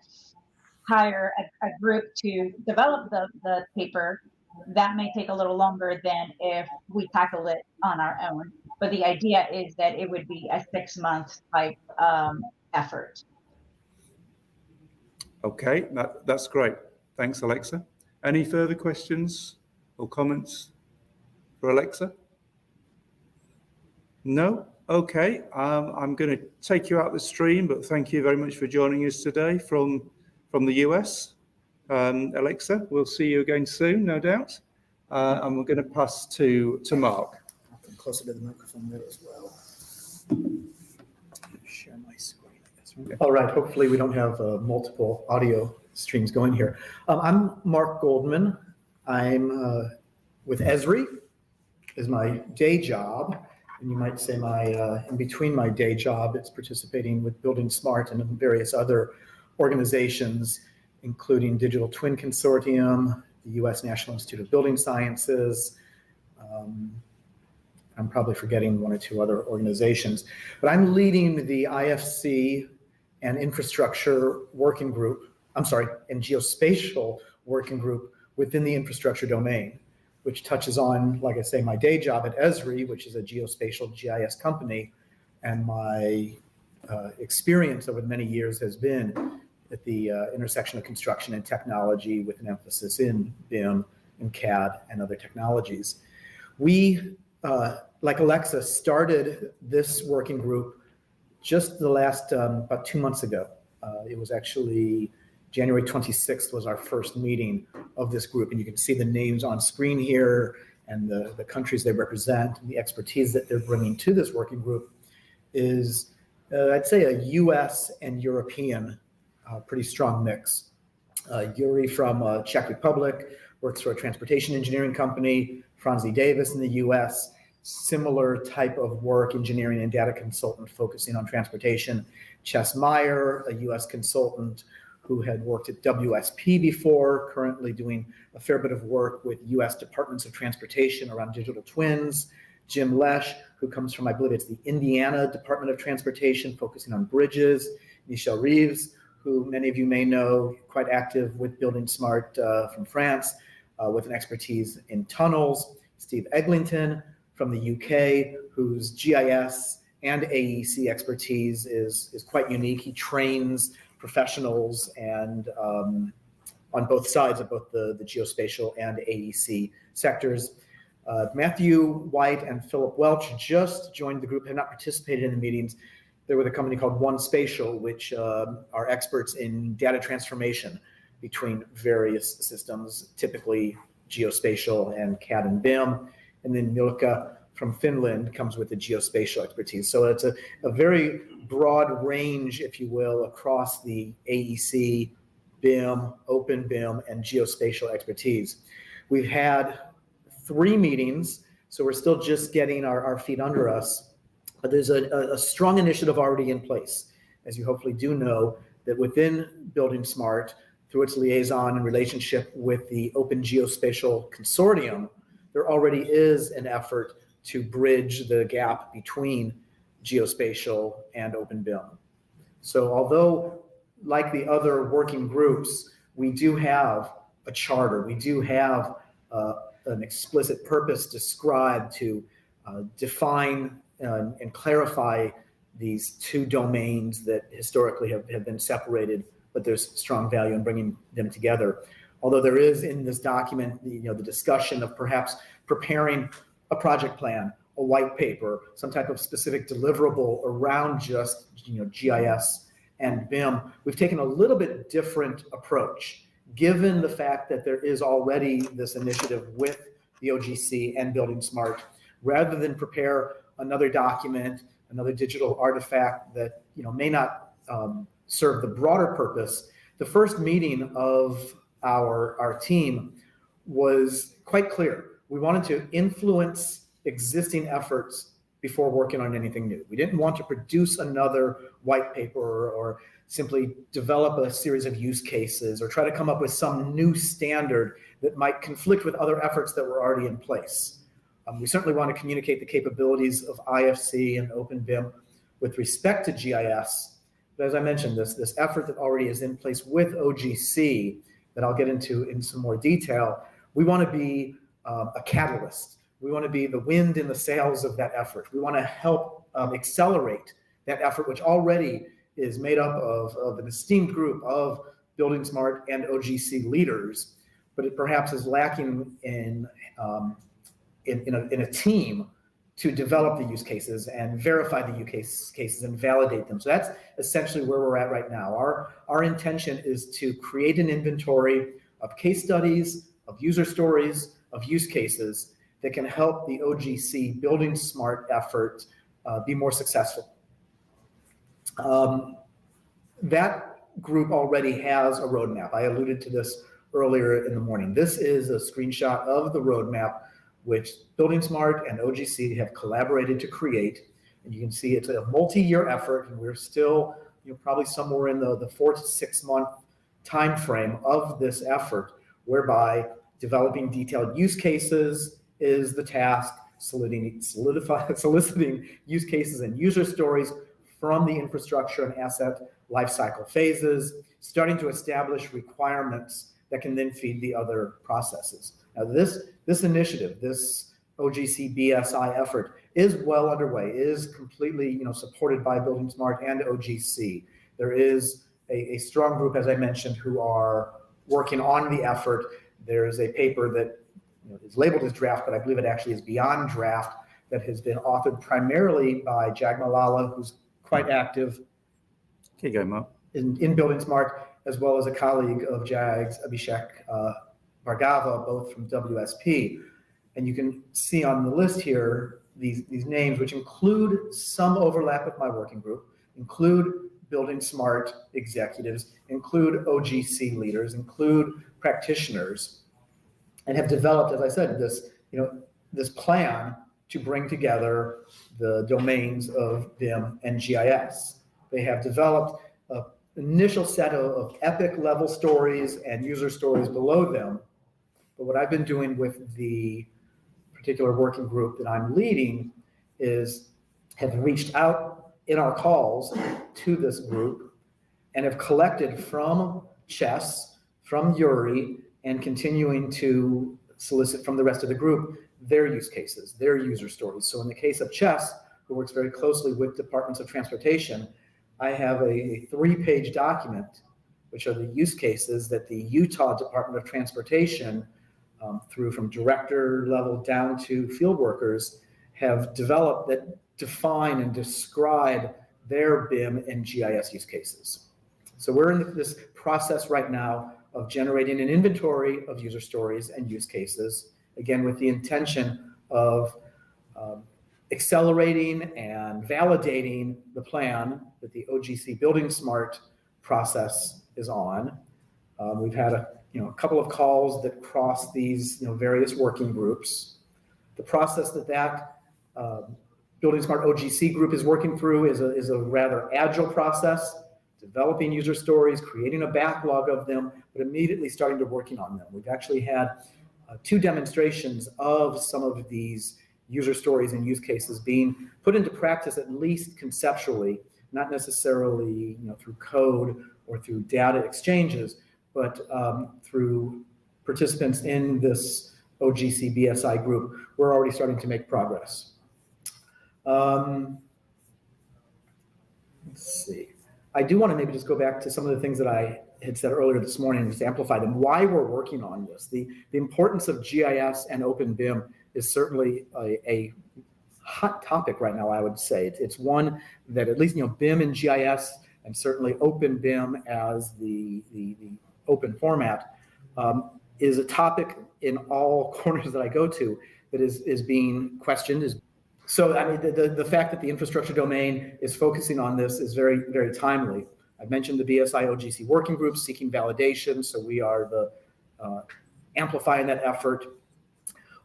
Speaker 4: hire a group to develop the paper, that may take a little longer than if we tackle it on our own. But the idea is that it would be a 6-month type effort.
Speaker 1: Okay, that's great. Thanks, Alexa. Any further questions or comments for Alexa? No? Okay, I'm going to take you out the stream, but thank you very much for joining us today from the US. Alexa, we'll see you again soon, no doubt. And we're going to pass to Marc.
Speaker 3: I'll come closer to the microphone there as well. Share my screen, I guess.
Speaker 1: Okay.
Speaker 3: All right, hopefully we don't have multiple audio streams going here. I'm Marc Goldman. I'm with Esri, is my day job. And you might say in between my day job, it's participating with buildingSMART and various other organizations, including Digital Twin Consortium, the U.S. National Institute of Building Sciences. I'm probably forgetting one or two other organizations, but I'm leading the IFC and infrastructure working group, and geospatial working group within the infrastructure domain, which touches on, like I say, my day job at Esri, which is a geospatial GIS company, and my experience over many years has been at the intersection of construction and technology with an emphasis in BIM and CAD and other technologies. We, like Alexa, started this working group just the last, about 2 months ago. It was actually January 26th was our first meeting of this group, and you can see the names on screen here and the countries they represent and the expertise that they're bringing to this working group is, I'd say, a US and European pretty strong mix. Yuri from Czech Republic works for a transportation engineering company. Franzi Davis in the US, similar type of work, engineering and data consultant focusing on transportation. Chess Meyer, a US consultant who had worked at WSP before, currently doing a fair bit of work with US Departments of Transportation around digital twins. Jim Lesh, who comes from, I believe it's the Indiana Department of Transportation, focusing on bridges. Michel Reeves, who many of you may know, quite active with buildingSMART from France, with an expertise in tunnels. Steve Eglinton from the UK, whose GIS and AEC expertise is quite unique. He trains professionals and on both sides of both the geospatial and AEC sectors. Matthew White and Philip Welch just joined the group, have not participated in the meetings. They're with a company called One Spatial, which are experts in data transformation between various systems, typically geospatial and CAD and BIM. And then Milka from Finland comes with the geospatial expertise. So it's a very broad range, if you will, across the AEC, BIM, Open BIM, and geospatial expertise. We've had 3 meetings, so we're still just getting our feet under us. But there's a strong initiative already in place, as you hopefully do know, that within buildingSMART, through its liaison and relationship with the Open Geospatial Consortium, there already is an effort to bridge the gap between geospatial and Open BIM. So although, like the other working groups, we do have a charter, we do have an explicit purpose described to define and clarify these 2 domains that historically have been separated, but there's strong value in bringing them together. Although there is in this document, the discussion of perhaps preparing a project plan, a white paper, some type of specific deliverable around just GIS and BIM. We've taken a little bit different approach, given the fact that there is already this initiative with the OGC and buildingSMART. Rather than prepare another document, another digital artifact that may not serve the broader purpose, the first meeting of our team was quite clear. We wanted to influence existing efforts before working on anything new. We didn't want to produce another white paper or simply develop a series of use cases or try to come up with some new standard that might conflict with other efforts that were already in place. We certainly want to communicate the capabilities of IFC and OpenBIM with respect to GIS. But as I mentioned, this effort that already is in place with OGC that I'll get into in some more detail, we want to be a catalyst. We want to be the wind in the sails of that effort. We want to help accelerate that effort, which already is made up of an esteemed group of buildingSMART and OGC leaders, but it perhaps is lacking in a team to develop the use cases and verify the use cases and validate them. So that's essentially where we're at right now. Our intention is to create an inventory of case studies, of user stories, of use cases that can help the OGC buildingSMART effort be more successful. That group already has a roadmap. I alluded to this earlier in the morning. This is a screenshot of the roadmap which buildingSMART and OGC have collaborated to create. And you can see it's a multi-year effort, and we're still probably somewhere in the 4 to 6 month time frame of this effort, whereby developing detailed use cases is the task, soliciting use cases and user stories from the infrastructure and asset lifecycle phases, starting to establish requirements that can then feed the other processes. Now this initiative, this OGC BSI effort is well underway, is completely supported by buildingSMART and OGC. There is a strong group, as I mentioned, who are working on the effort. There is a paper that is labeled as draft, but I believe it actually is beyond draft, that has been authored primarily by Jag Malala, who's quite active
Speaker 1: Here you go, Mark.
Speaker 3: in buildingSMART, as well as a colleague of Jag's, Abhishek Bhargava, both from WSP. And you can see on the list here these names, which include some overlap with my working group, include buildingSMART executives, include OGC leaders, include practitioners, and have developed, as I said, this plan to bring together the domains of BIM and GIS. They have developed an initial set of epic level stories and user stories below them. But what I've been doing with the particular working group that I'm leading is have reached out in our calls to this group and have collected from Chess, from Yuri, and continuing to solicit from the rest of the group their use cases, their user stories. So in the case of Chess, who works very closely with departments of transportation, I have a 3-page document, which are the use cases that the Utah Department of Transportation, through from director level down to field workers, have developed that define and describe their BIM and GIS use cases. So we're in this process right now of generating an inventory of user stories and use cases, again, with the intention of accelerating and validating the plan that the OGC buildingSMART process is on. We've had a couple of calls that cross these various working groups. The process that buildingSMART OGC group is working through is a rather agile process, developing user stories, creating a backlog of them, but immediately starting to working on them. We've actually had 2 demonstrations of some of these user stories and use cases being put into practice, at least conceptually, not necessarily through code or through data exchanges, but through participants in this OGC BSI group. We're already starting to make progress. Let's see. I do want to maybe just go back to some of the things that I had said earlier this morning and just amplify them. Why we're working on this. The importance of GIS and OpenBIM is certainly a hot topic right now, I would say. It's one that at least BIM and GIS, and certainly OpenBIM as the open format, is a topic in all corners that I go to that is being questioned. So I mean, the fact that the infrastructure domain is focusing on this is very, very timely. I've mentioned the BSI OGC working group seeking validation, so we are amplifying that effort.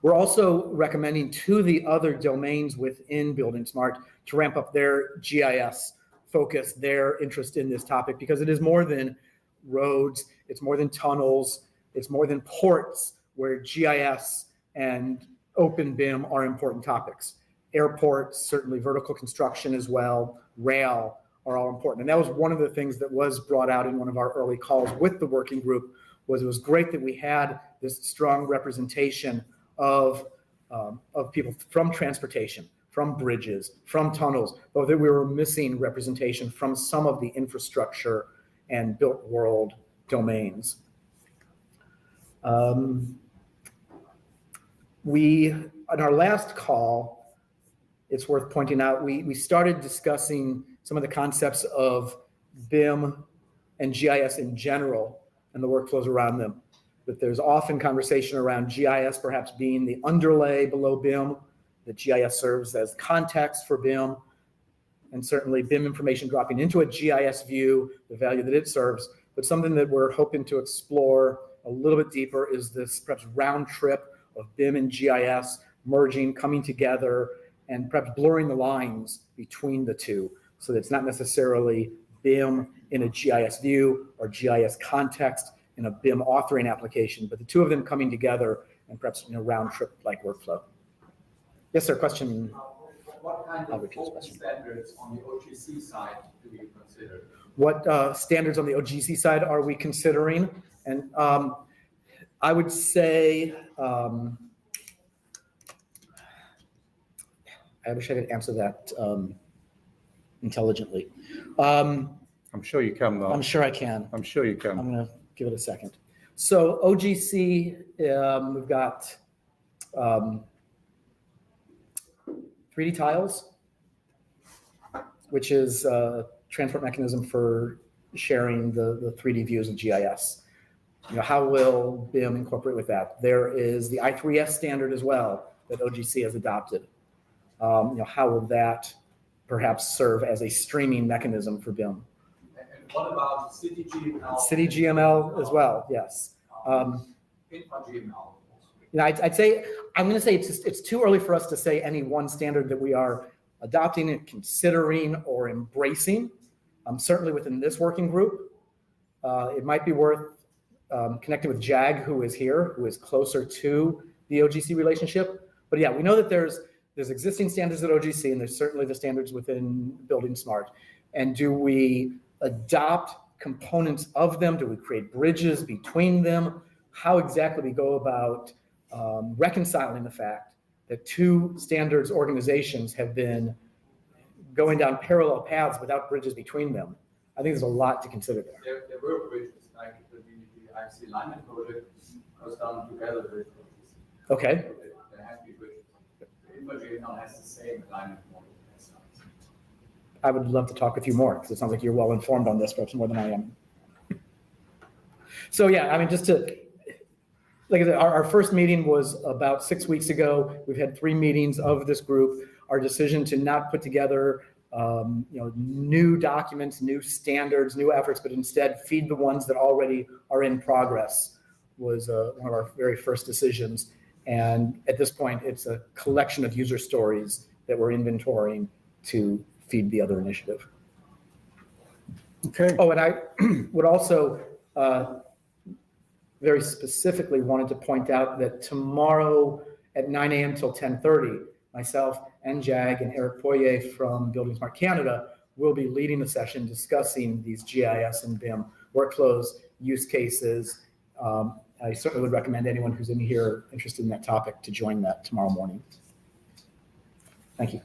Speaker 3: We're also recommending to the other domains within buildingSMART to ramp up their GIS focus, their interest in this topic, because it is more than roads, it's more than tunnels, it's more than ports, where GIS and open BIM are important topics. Airports, certainly vertical construction as well, rail are all important. And that was one of the things that was brought out in one of our early calls with the working group, was it was great that we had this strong representation of people from transportation, from bridges, from tunnels, but that we were missing representation from some of the infrastructure and built world domains. On our last call, it's worth pointing out, we started discussing some of the concepts of BIM and GIS in general and the workflows around them. But there's often conversation around GIS perhaps being the underlay below BIM, that GIS serves as context for BIM, and certainly BIM information dropping into a GIS view, the value that it serves. But something that we're hoping to explore a little bit deeper is this perhaps round trip of BIM and GIS merging, coming together, and perhaps blurring the lines between the two, so that it's not necessarily BIM in a GIS view or GIS context in a BIM authoring application, but the two of them coming together and perhaps round trip like workflow. Yes, sir, question.
Speaker 5: What kind of open standards on the OGC side do we consider?
Speaker 3: What standards on the OGC side are we considering? And I would say, I wish I could answer that intelligently.
Speaker 1: I'm sure you can, though.
Speaker 3: I'm sure I can.
Speaker 1: I'm sure you can.
Speaker 3: I'm going to give it a second. So OGC, we've got 3D tiles, which is a transport mechanism for sharing the 3D views of GIS. How will BIM incorporate with that? There is the I3S standard as well that OGC has adopted. How will that perhaps serve as a streaming mechanism for BIM?
Speaker 5: And what about City GML?
Speaker 3: City GML as well, yes.
Speaker 5: Infra GML.
Speaker 3: I'd say, I'm going to say it's too early for us to say any one standard that we are adopting and considering or embracing. Certainly within this working group, it might be worth connecting with Jag, who is here, who is closer to the OGC relationship. But yeah, we know that there's existing standards at OGC, and there's certainly the standards within buildingSMART. And do we adopt components of them? Do we create bridges between them? How exactly we go about reconciling the fact that two standards organizations have been going down parallel paths without bridges between them? I think there's a lot to consider there.
Speaker 5: There were bridges, like the IFC alignment project goes down together with OGC.
Speaker 3: Okay.
Speaker 5: There has to be bridges. The Infra GML has the same alignment model as ours.
Speaker 3: I would love to talk with you more, because it sounds like you're well informed on this, perhaps more than I am. So yeah, I mean, just to, like I said, our first meeting was about 6 weeks ago. We've had 3 meetings of this group. Our decision to not put together new documents, new standards, new efforts, but instead feed the ones that already are in progress was one of our very first decisions. And at this point, it's a collection of user stories that we're inventorying to feed the other initiative.
Speaker 1: Okay.
Speaker 3: Oh, and I would also very specifically wanted to point out that tomorrow at 9 a.m. till 10:30, myself and Jag and Eric Poirier from buildingSMART Canada will be leading the session discussing these GIS and BIM workflows, use cases. I certainly would recommend anyone who's in here interested in that topic to join that tomorrow morning. Thank you.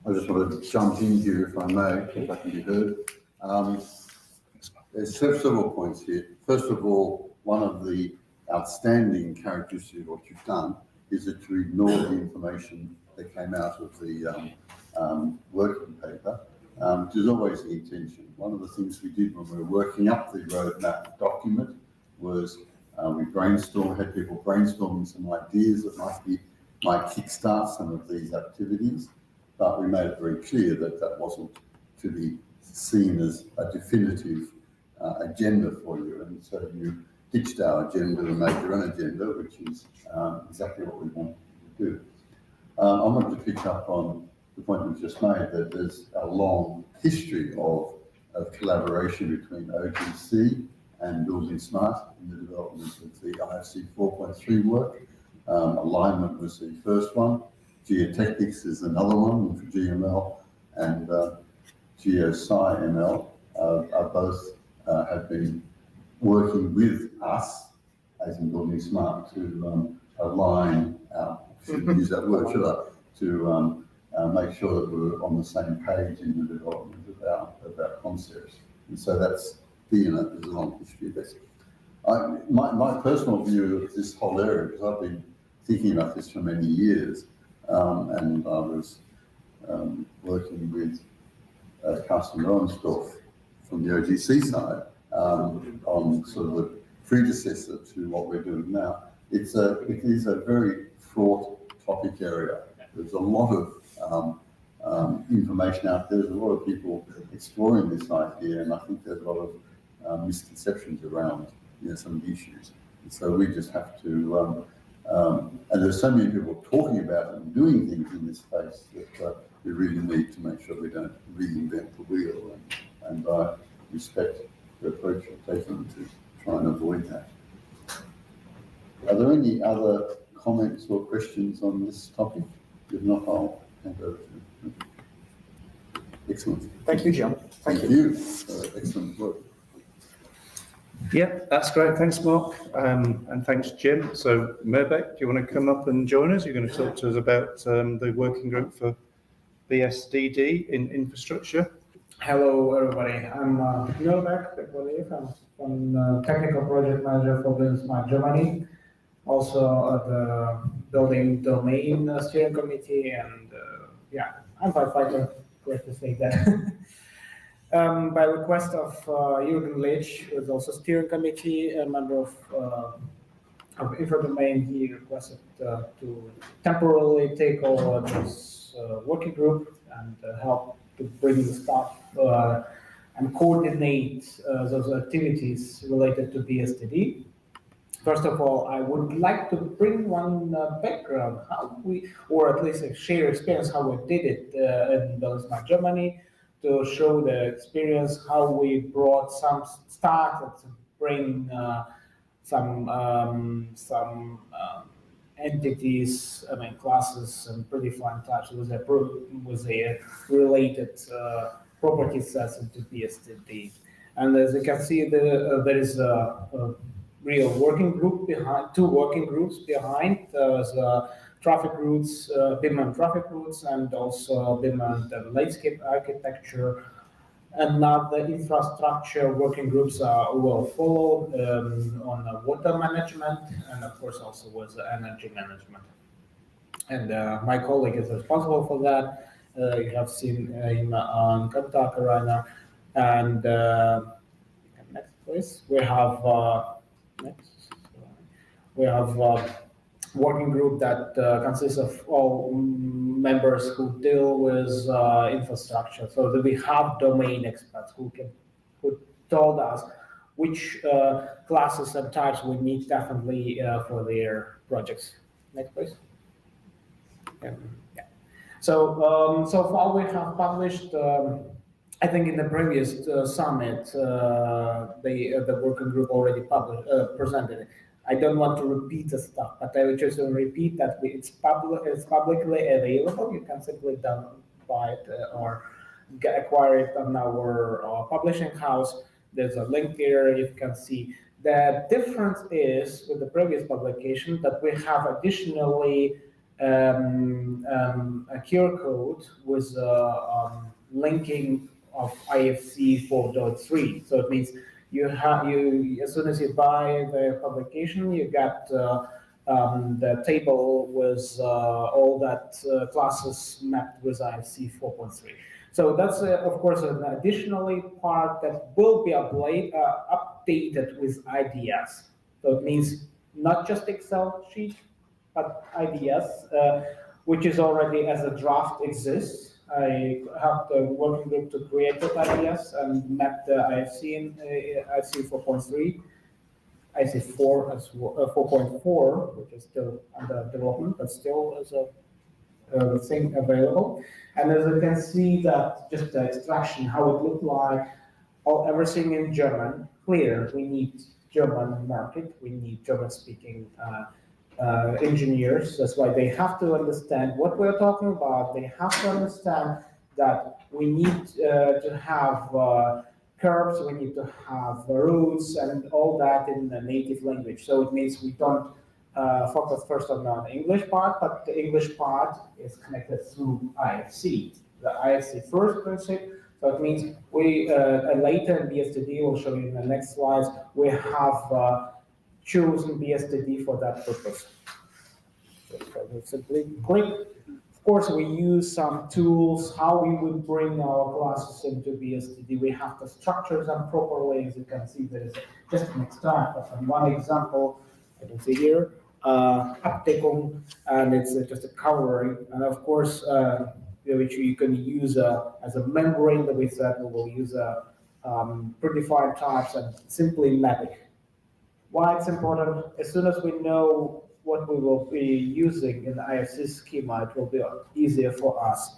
Speaker 2: I just want to jump in here, if I may, if I can be heard. There's several points here. First of all, one of the outstanding characteristics of what you've done is that you ignore the information that came out of the working paper, which is always the intention. One of the things we did when we were working up the roadmap document was we had people brainstorming some ideas that might kickstart some of these activities, but we made it very clear that that wasn't to be seen as a definitive agenda for you, and so you ditched our agenda and made your own agenda, which is exactly what we want to do. I want to pick up on the point we just made, that there's a long history of collaboration between OGC and buildingSMART in the development of the IFC 4.3 work. Alignment was the first one. Geotechnics is another one for GML, and GeoSci-ML are both have been working with us, as in buildingSMART, to align our, shouldn't use that word, should I, to make sure that we're on the same page in the development of our concepts. And so that's, there's a long history there. My personal view of this whole area, because I've been thinking about this for many years, and I was working with Carsten Roensdorf from the OGC side on sort of the predecessor to what we're doing now. It is a very fraught topic area. There's a lot of information out there. There's a lot of people exploring this idea, and I think there's a lot of misconceptions around some of the issues. And so we just have to, and there's so many people talking about and doing things in this space that we really need to make sure we don't reinvent the wheel, and I respect the approach you're taking to try and avoid that. Are there any other comments or questions on this topic? If not, I'll hand over to you. Excellent.
Speaker 3: Thank you, Jim.
Speaker 2: Thank you. Excellent work.
Speaker 1: Yeah, that's great. Thanks, Mark. And thanks, Jim. So, Mirbek, do you want to come up and join us? You're going to talk to us about the working group for BSDD in infrastructure.
Speaker 6: Hello, everybody. I'm Mirbek, Bekboliev. I'm technical project manager for buildingSMART Germany. Also the building domain steering committee, and yeah, I'm firefighter. Great to say that. By request of Jürgen Lich, who is also steering committee, a member of infra domain, he requested to temporarily take over this working group and help to bring the stuff and coordinate those activities related to BSDD. First of all, I would like to bring one background, how we, or at least a shared experience, how we did it in buildingSMART Germany, to show the experience, how we brought started to bring some entities, classes, and pretty fun touch with a related property sets into BSDD. And as you can see, there is a real working group behind, two working groups behind the traffic routes, BIM and traffic routes, and also BIM and landscape architecture. And now the infrastructure working groups will follow on water management, and of course also with energy management. And my colleague is responsible for that. You have seen him on Contact Arena. And next, please. We have working group that consists of all members who deal with infrastructure. So that we have domain experts who told us which classes and types we need definitely for their projects. Next, please. Yeah. So so far we have published. I think in the previous summit, the working group already presented it. I don't want to repeat the stuff, but I would just repeat that it's publicly available. You can simply buy it or acquire it on our publishing house. There's a link there. You can see the difference is with the previous publication that we have additionally a QR code with linking of IFC 4.3. So it means you as soon as you buy the publication, you get the table with all that classes mapped with IFC 4.3. So that's of course an additionally part that will be updated with IDS. So it means not just Excel sheet, but IDS, which is already as a draft exists. I have the working group to create the IDS and map the IFC in IFC 4.3, IFC 4 as 4.4, which is still under development, but still is a thing available. And as you can see, that just the extraction, how it looked like, everything in German. Clear, we need German market, we need German-speaking engineers. That's why they have to understand what we're talking about. They have to understand that we need to have curves, we need to have roots and all that in the native language. So it means we don't focus first on the English part, but the English part is connected through IFC. The IFC first principle. So it means we later in BSTD, we'll show you in the next slides, we have chosen BSTD for that purpose. So simply click. Of course, we use some tools, how we would bring our classes into BSTD. We have to structure them properly. As you can see, there is just an extract of one example. I can see here, Abdeckung, and it's just a covering. And of course, which you can use as a membrane that we said we will use predefined types and simply map it. Why it's important? As soon as we know what we will be using in the IFC schema, it will be easier for us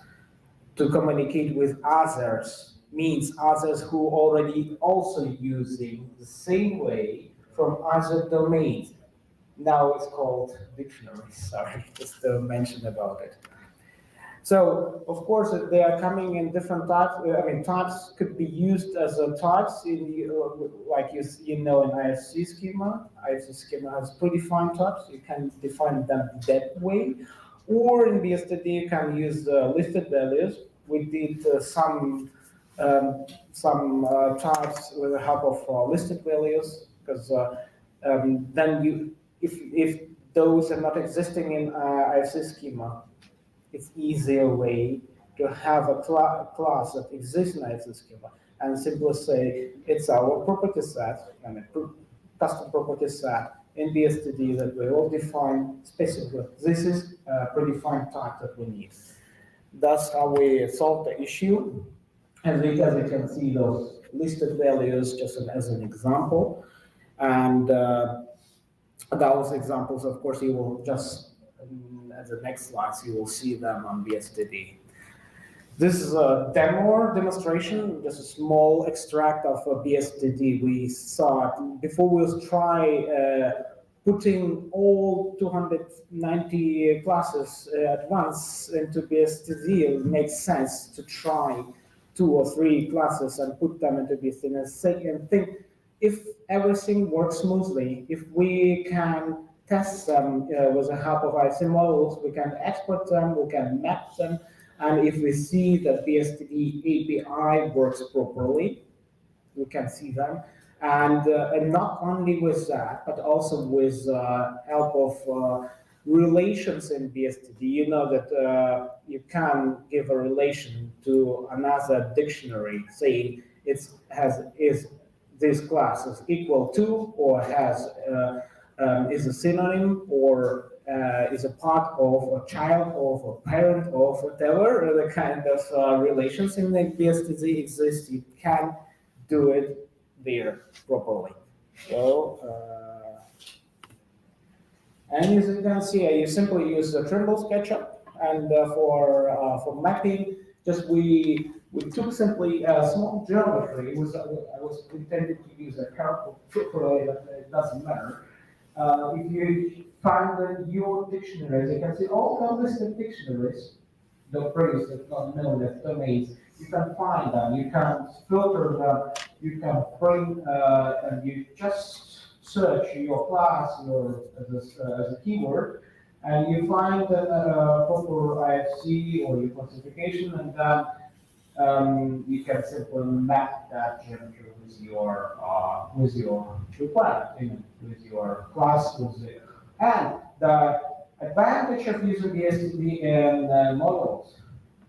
Speaker 6: to communicate with others, means others who already also using the same way from other domains. Now it's called dictionaries, sorry, just to mention about it. So, of course, they are coming in different types. I mean, types could be used as types in the, like you know in IFC schema. IFC schema has predefined types. You can define them that way. Or in BSTD, you can use listed values. We did some types with the help of listed values, because then you, if those are not existing in IFC schema, it's easier way to have a class that exists in IFC schema and simply say it's our property set, I mean custom property set in BSTD that we will define specifically. This is a predefined type that we need. That's how we solve the issue. And as you can see, those listed values just as an example. And those examples, of course, you will just at the next slides, you will see them on BSTD. This is a demonstration, just a small extract of a BSTD. We saw it before we will try putting all 290 classes at once into BSTD. It makes sense to try 2 or 3 classes and put them into BSTD and think if everything works smoothly, if we can test them with the help of IFC models, we can export them, we can map them, and if we see that BSTD API works properly, we can see them. And not only with that, but also with help of relations in BSTD. You know that you can give a relation to another dictionary, saying is this class is equal to or has is a synonym or is a part of a child of a parent of whatever the kind of relations in the BSTD exist. You can do it there properly. So, and as you can see, you simply use the Trimble SketchUp, and for mapping, just we took simply a small geometry. I was intended to use a calculator, but it doesn't matter. If you find your dictionaries, you can see all the listed dictionaries, the phrase that's not known as domains. You can find them, you can filter them, you can bring, and you just search your class as a keyword, and you find a proper IFC or your classification, and then you can simply map that geometry with your requirement, with your class, and the advantage of using BSTD in models,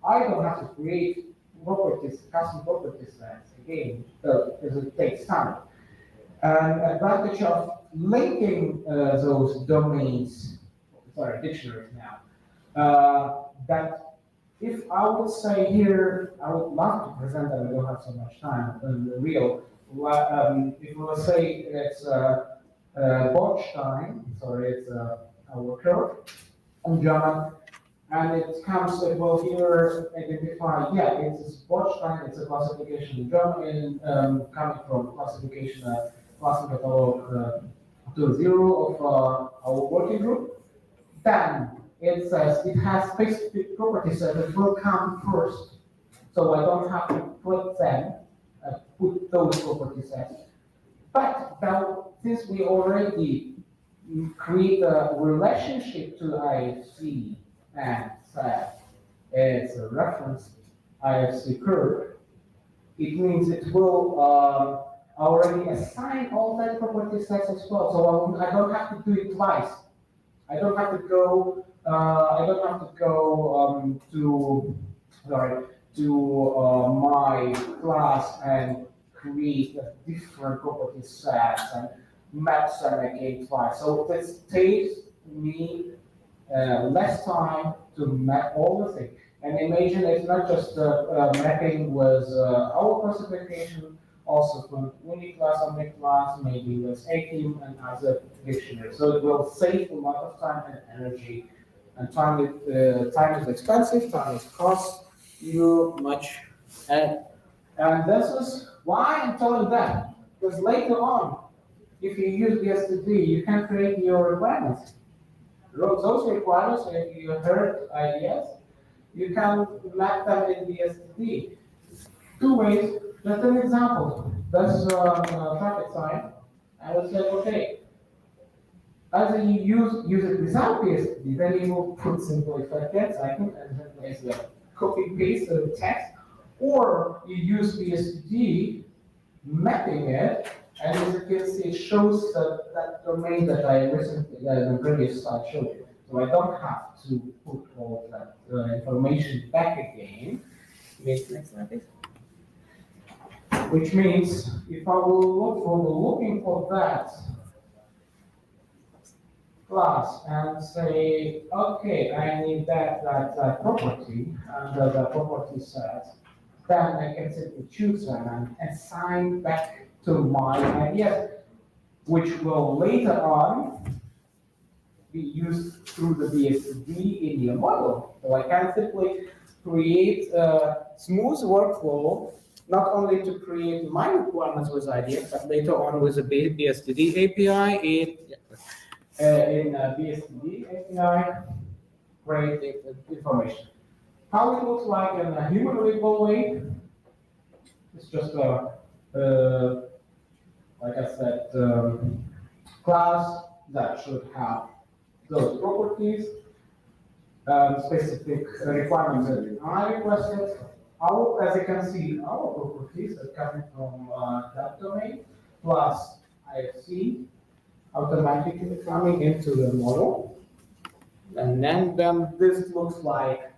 Speaker 6: I don't have to create properties, custom property sets again, because it takes time. An advantage of linking those domains, dictionaries now, that if I would say here, I would love to present that, we don't have so much time in the real, if we will say it's Botstein, it's our curve in German, and it comes, it will here identify, yeah, it's Botstein, it's a classification in German, coming from classification classical 2.0 of our working group. then it says it has specific properties that will come first. So I don't have to put them, put those property sets. But now, since we already create a relationship to IFC and set as a reference IFC curve, it means it will already assign all that property sets as well. So I don't have to do it twice. I don't have to go. To my class and create a different property sets and map them again twice. So this takes me less time to map all the things. And imagine it's not just mapping with our classification, also from uni-class, omni-class, maybe with AKIM and other dictionaries. So it will save a lot of time and energy. And time is expensive, time is cost you much. And this is why I'm telling them. Because later on, if you use BSTD, you can create your requirements. Those requirements, if you heard ideas, you can map them in BSTD. Two ways, just an example. That's a traffic sign. I would say, okay, either you use it without BSTD, then you will put simple effect icon and then place the copy paste the text, or you use BSTD, mapping it, and as you can see, it shows that domain that I recently, in the previous slide showed you. So I don't have to put all that information back again. Next slide, please. Which means if I will looking for that class and say, okay, I need that property under the property set, then I can simply choose them and assign back to my ideas, which will later on be used through the BSTD in your model. So I can simply create a smooth workflow, not only to create my requirements with ideas, but later on with the BSTD API in BSTD API, create information. How it looks like in a human readable way, it's just a like I said, class that should have those properties, specific requirements that I requested. As you can see, our properties are coming from that domain, plus IFC automatically coming into the model. And then this looks like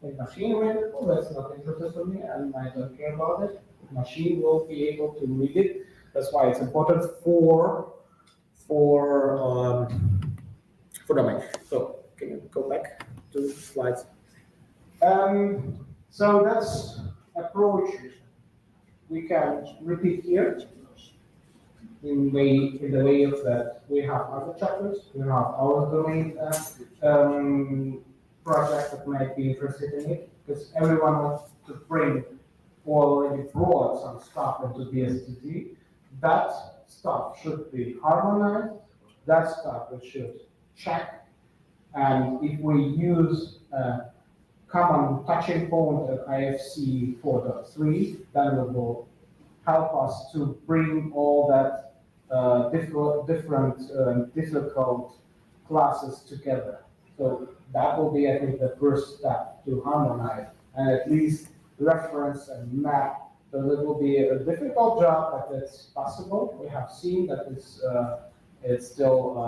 Speaker 6: a machine readable. That's not interesting for me, and I don't care about it. The machine will be able to read it. That's why it's important for domain. So can you go back to the slides? So that's approach we can repeat here in the way of that we have other chapters, we have our domain project that might be interested in it, because everyone wants to bring or already brought some stuff into BSTD. That stuff should be harmonized, that stuff we should check, and if we use common touching point at IFC 4.3, then it will help us to bring all that different difficult classes together. So that will be, I think, the first step to harmonize and at least reference and map. So it will be a difficult job, but it's possible. We have seen that it's still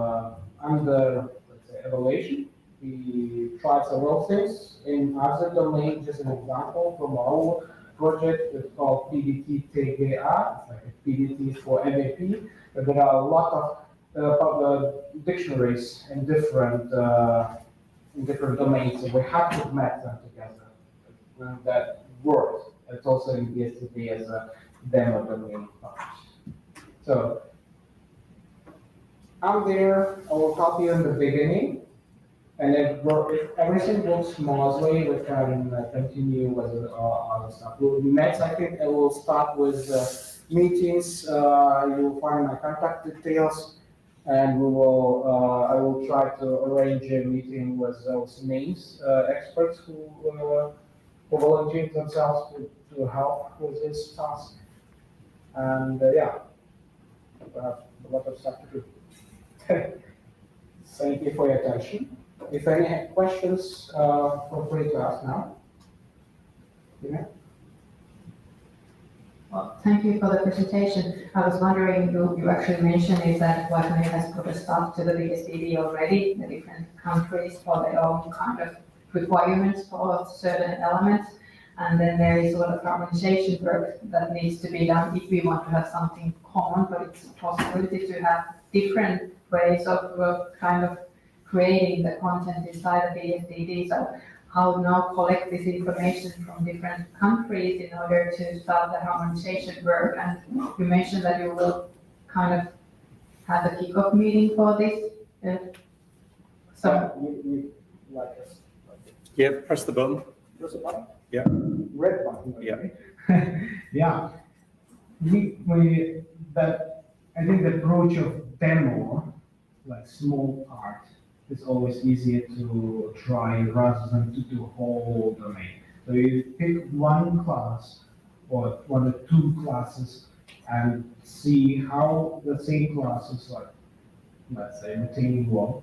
Speaker 6: under, let's say, evaluation. We tried several things in other domains. Just an example from our project, it's called PDT TGA. It's like a PDT for MAP. But there are a lot of dictionaries in different domains, so we have to match them together. And that works. It's also in BSTD as a demo domain. So I'm there. I will help you in the beginning. And if everything works smoothly, we can continue with other stuff. Next, I think I will start with meetings. You will find my contact details. and I will try to arrange a meeting with those names, experts who volunteered themselves to help with this task. And yeah, we have a lot of stuff to do. Thank you for your attention. If any questions, feel free to ask now. Yeah.
Speaker 7: Well, thank you for the presentation. I was wondering, you actually mentioned is that Goldman has put a stop to the BSDD already, the different countries for their own kind of requirements for certain elements. And then there is a lot of harmonization work that needs to be done if we want to have something common, but it's a possibility to have different ways of kind of creating the content inside the BSDD. So how now collect this information from different countries in order to start the harmonization work. And you mentioned that you will kind of have a kickoff meeting for this.
Speaker 1: Yeah, press the button.
Speaker 6: Press the button?
Speaker 1: Yeah.
Speaker 6: Red button.
Speaker 1: Yeah.
Speaker 6: Yeah. But I think the approach of demo, like small part, it's always easier to try rather than to do a whole domain. So you pick one class or one or two classes and see how the same classes, like let's say retaining wall,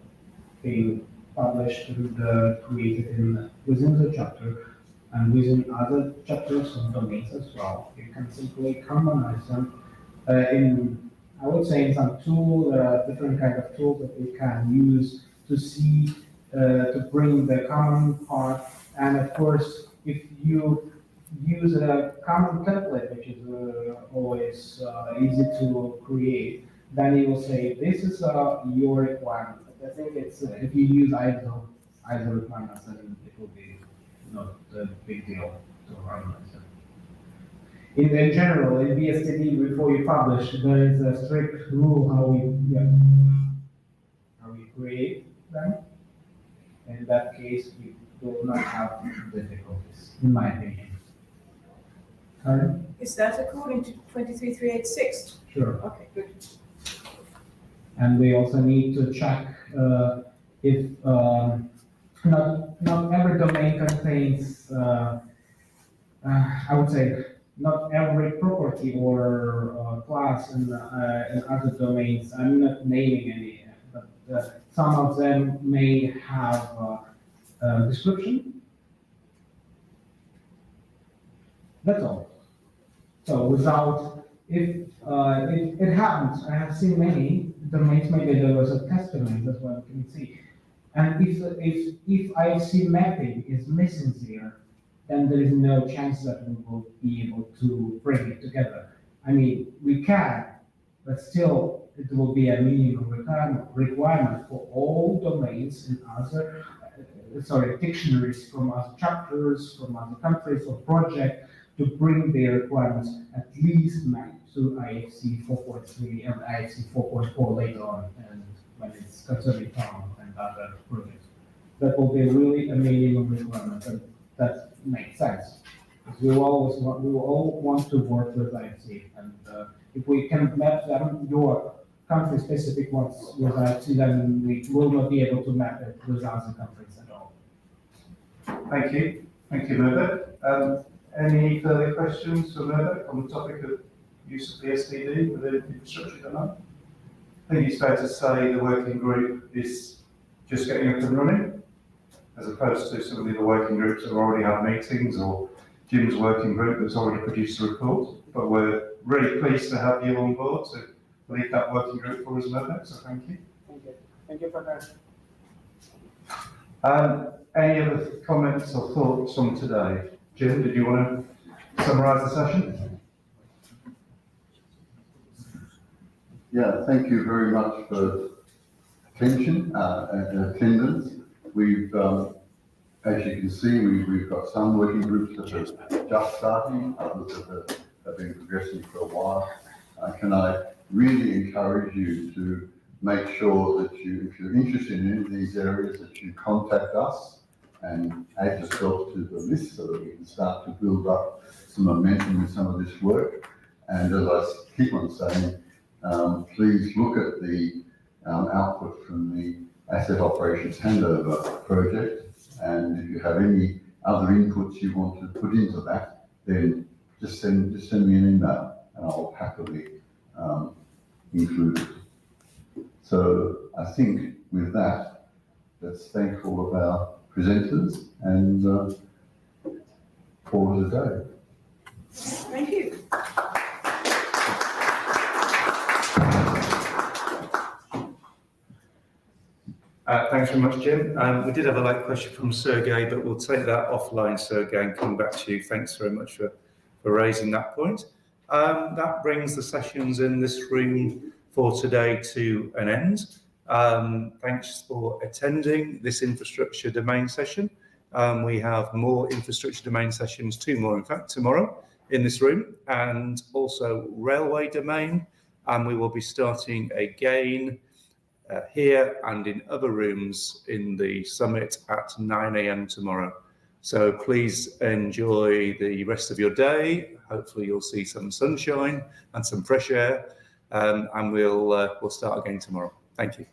Speaker 6: being published and created within the chapter and within other chapters and domains as well. You can simply harmonize them I would say in some tool, there are different kind of tools that we can use to see, to bring the common part. And of course, if you use a common template, which is always easy to create, then you will say, this is your requirement. I think it's, if you use ISO requirements, then it will be not a big deal to harmonize them. In general, in BSDD, before you publish, there is a strict rule how we create them. In that case, we will not have difficulties, in my opinion. Sorry?
Speaker 8: Is that according to 23386?
Speaker 6: Sure.
Speaker 8: Okay, good.
Speaker 6: And we also need to check if not every domain contains, I would say, not every property or class in other domains. I'm not naming any, but some of them may have a description. That's all. So without, if it happens, I have seen many domains, maybe there was a test domain, that's what I can see. And if IFC mapping is missing here, then there is no chance that we will be able to bring it together. I mean, we can, but still it will be a minimum requirement for all domains in other, dictionaries from other chapters, from other countries or projects to bring their requirements at least match to IFC 4.3 and IFC 4.4 later on, and when it's concerning town and other projects. That will be really a minimum requirement, and that makes sense. Because we all want to work with IFC, and if we can map them, your country-specific ones with IFC, then we will not be able to map it with other countries at all.
Speaker 1: Thank you. Thank you, Mirbek. Any further questions for Mirbek on the topic of use of BSDD within infrastructure domain? I think it's fair to say the working group is just getting up and running, as opposed to some of the other working groups that already have meetings, or Jim's working group that's already produced a report. But we're really pleased to have you on board to lead that working group for us, Mirbek, so thank you.
Speaker 6: Thank you. Thank you for
Speaker 1: that. Any other comments or thoughts on today? Jim, did you want to summarise the session?
Speaker 2: Yeah, thank you very much for attention and attendance. We've, as you can see, we've got some working groups that are just starting, others that have been progressing for a while. Can I really encourage you to make sure that you, if you're interested in any of these areas, that you contact us and add yourself to the list so that we can start to build up some momentum with some of this work. And as I keep on saying, please look at the output from the asset operations handover project. And if you have any other inputs you want to put into that, then just send me an email and I'll happily include it. So I think with that, let's thank all of our presenters and call it a day.
Speaker 8: Thank you.
Speaker 1: Thanks very much, Jim. We did have a late question from Sergey, but we'll take that offline, Sergey, and come back to you. Thanks very much for raising that point. That brings the sessions in this room for today to an end. Thanks for attending this infrastructure domain session. We have more infrastructure domain sessions, 2 more in fact, tomorrow in this room, and also railway domain. And we will be starting again here and in other rooms in the summit at 9 a.m. tomorrow. So please enjoy the rest of your day. Hopefully you'll see some sunshine and some fresh air, and we'll start again tomorrow. Thank you.